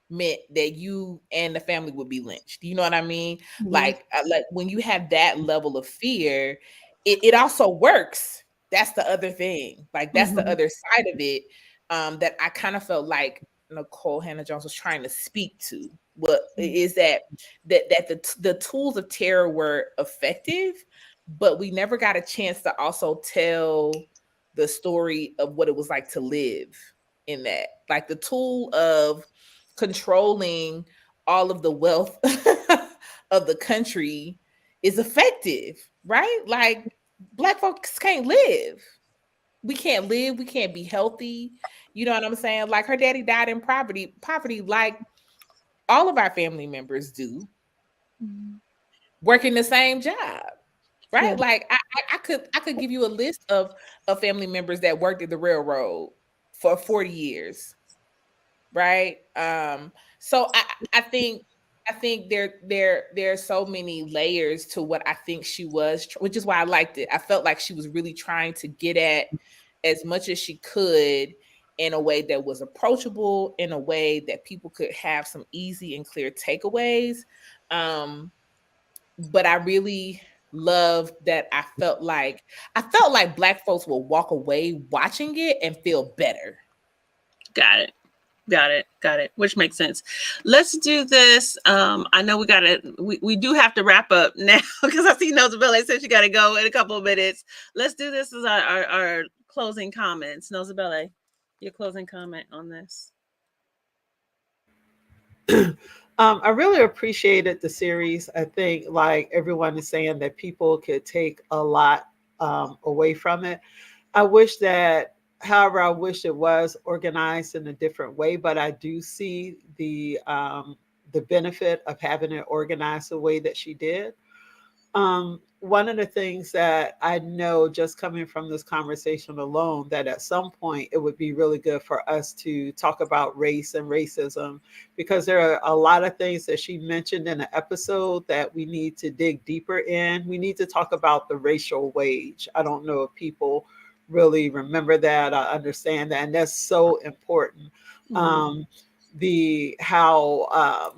meant that you and the family would be lynched. You know what I mean? Mhm. Like when you have that level of fear, it also works. That's the other thing. Like that's the Mhm. other side of it that I kind of felt like Nicole Hannah Jones was trying to speak to. What is that the tools of terror were effective, but we never got a chance to also tell the story of what it was like to live in that. Like the tool of controlling all of the wealth of the country is effective, right? Like black folks can't live. We can't live, we can't be healthy. You know what I'm saying? Like her daddy died in poverty like all of our family members do, Mhm. working the same job. Yeah. Right? Like I could give you a list of family members that worked at the railroad for 40 years, right? So I think there are so many layers to what I think she was, which is why I liked it. I felt like she was really trying to get at as much as she could in a way that was approachable, in a way that people could have some easy and clear takeaways. Um, but I really loved that I felt like black folks will walk away watching it and feel better. Got it. Got it. Got it. Which makes sense. Let's do this. I know we do have to wrap up now because I see Nosabella said she got to go in a couple of minutes. Let's do this as our closing comments. Nosabella, your closing comment on this. I really appreciated the series. I think, like everyone is saying, that people could take a lot away from it. I wish that, however, I wish it was organized in a different way, but I do see the benefit of having it organized the way that she did. One of the things that I know just coming from this conversation alone, that at some point it would be really good for us to talk about race and racism, because there are a lot of things that she mentioned in the episode that we need to dig deeper in. We need to talk about the racial wage. I don't know if people really remember that, I understand that, and that's so important. Mhm. Um, the how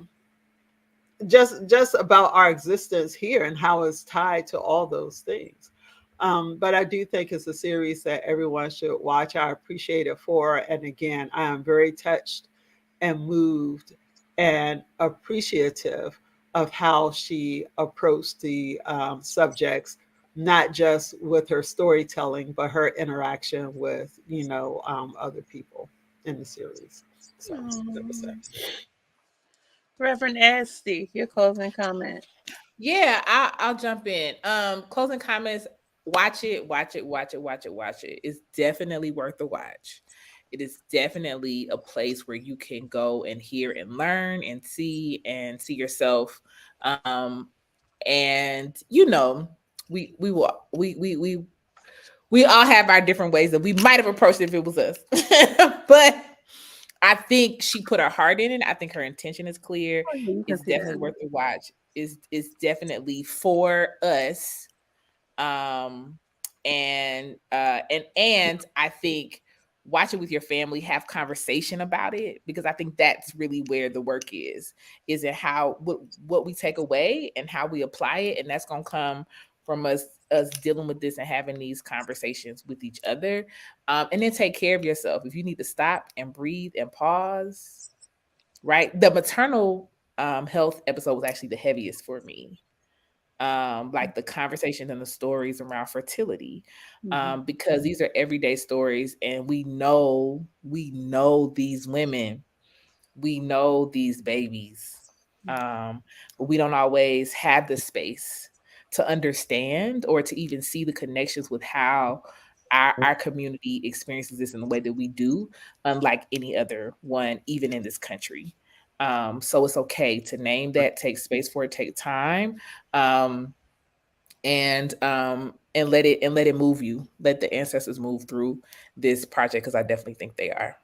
just about our existence here and how it's tied to all those things. But I do think it's a series that everyone should watch. I appreciate it for, and again, I am very touched and moved and appreciative of how she approached the subjects, not just with her storytelling, but her interaction with other people. in the series. So that was it. Reverend Esty, your closing comment. Yeah, I'll jump in. Closing comments. Watch it, watch it, watch it, watch it, watch it. It's definitely worth the watch. It is definitely a place where you can go and hear and learn and see yourself. And you know, we will we all have our different ways that we might have approached it if it was us. But I think she put her heart in it. I think her intention is clear. Oh, yeah, you can It's see definitely that. worth the watch. Is definitely for us. Um and I think watch it with your family, have conversation about it, because I think that's really where the work is in how what we take away and how we apply it, and that's gonna come from us dealing with this and having these conversations with each other. And then take care of yourself. If you need to stop and breathe and pause, right? The maternal health episode was actually the heaviest for me. Like the conversations and the stories around fertility, because these are everyday stories, and we know these women, we know these babies, but we don't always have the space to understand or to even see the connections with how our community experiences this in the way that we do, unlike any other one, even in this country. So it's okay to name that, take space for it, take time. Um, and let it move you. Let the ancestors move through this project, because I definitely think they are.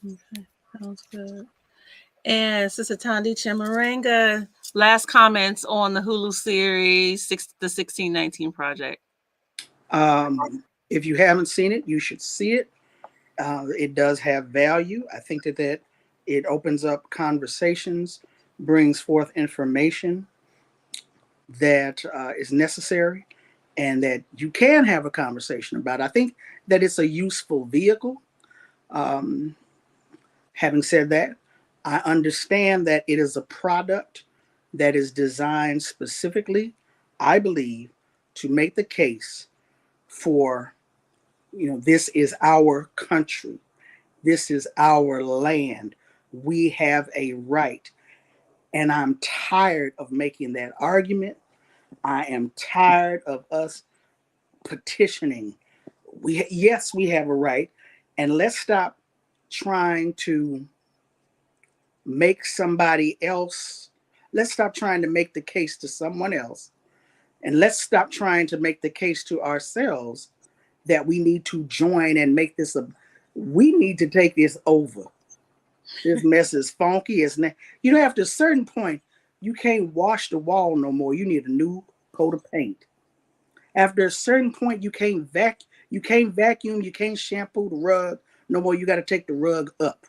Okay, sounds good. And Sister Tandi Chimaranga, last comments on the Hulu series, the 1619 Project. If you haven't seen it, you should see it. It does have value. I think that it opens up conversations, brings forth information that is necessary, and that you can have a conversation about. I think that it's a useful vehicle. Um, Having said that, I understand that it is a product that is designed specifically, I believe, to make the case for, this is our country. This is our land. We have a right. And I'm tired of making that argument. I am tired of us petitioning. Yes, we have a right. And let's stop trying to make somebody else, let's stop trying to make the case to someone else. And let's stop trying to make the case to ourselves that we need to join and make this we need to take this over. This mess is funky. After a certain point, you can't wash the wall no more. You need a new coat of paint. After a certain point, you can't vacuum, you can't shampoo the rug no more. You got to take the rug up.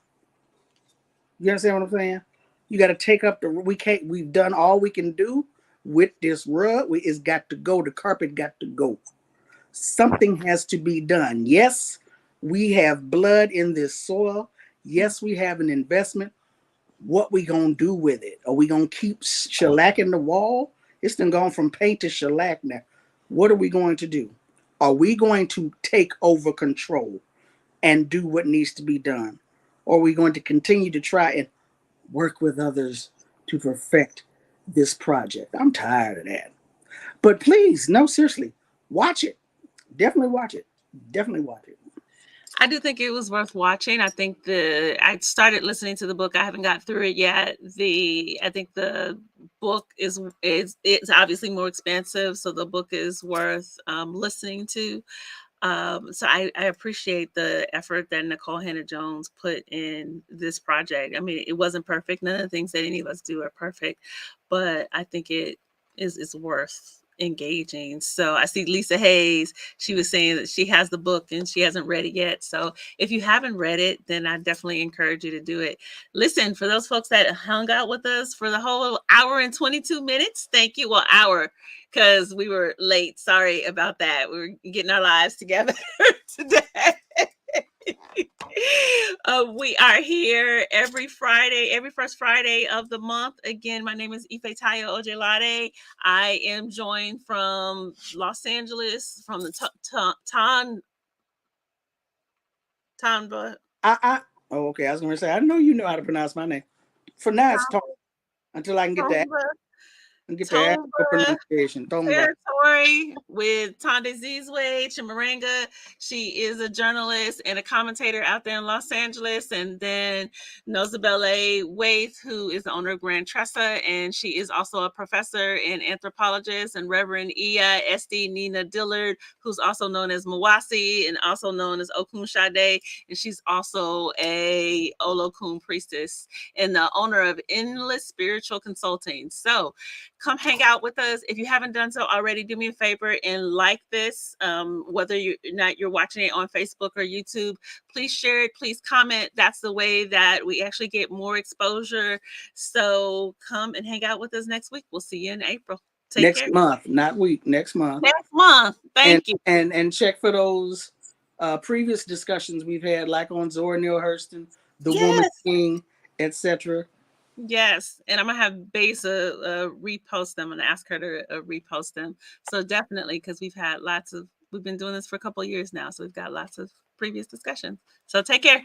You understand what I'm saying? You got to take up we've done all we can do with this rug. It's got to go. The carpet got to go. Something has to be done. Yes, we have blood in this soil. Yes, we have an investment. What we gonna do with it? Are we gonna keep shellacking the wall? It's done gone from paint to shellac now. What are we going to do? Are we going to take over control and do what needs to be done? Or are we going to continue to try and work with others to perfect this project? I'm tired of that. But please, no, seriously, watch it. Definitely watch it. Definitely watch it. I do think it was worth watching. I think I started listening to the book. I haven't got through it yet. I think the book is it's obviously more expensive, so the book is worth listening to. So I appreciate the effort that Nicole Hannah Jones put in this project. I mean, it wasn't perfect. None of the things that any of us do are perfect, but I think it's worth engaging. So I see Lisa Hayes. She was saying that she has the book and she hasn't read it yet. So if you haven't read it, then I definitely encourage you to do it. Listen, for those folks that hung out with us for the whole hour and 22 minutes, thank you. Well, hour, because we were late. Sorry about that. We were getting our lives together today. We are here every Friday, every first Friday of the month. Again, my name is Ife Tayo Ojelade. I am joined from Los Angeles, from the Tonba. Oh, okay. I was going to say, I know you know how to pronounce my name. For now, it's Tom, until I can get the Tomba actual pronunciation. Tomba. territory with Tonda Zizwe Chimaranga. She is a journalist and a commentator out there in Los Angeles. And then Nozabele Waith, who is the owner of Grand Tressa, and she is also a professor and anthropologist. And Reverend Iya Esti Nina Dillard, who's also known as Mawasi and also known as Okun Sade. And she's also a Olokun priestess and the owner of Endless Spiritual Consulting. So come hang out with us. If you haven't done so already, do me a favor and like this. Whether you're watching it on Facebook or YouTube, please share it. Please comment. That's the way that we actually get more exposure. So come and hang out with us next week. We'll see you in April. Take care. Next month, not week. Next month. Next month. Thank you. And check for those previous discussions we've had, like on Zora Neale Hurston, the Woman King, etc. Yes, and I'm gonna have Base repost them and ask her to repost them. So definitely, because we've been doing this for a couple of years now, so we've got lots of previous discussions. So take care.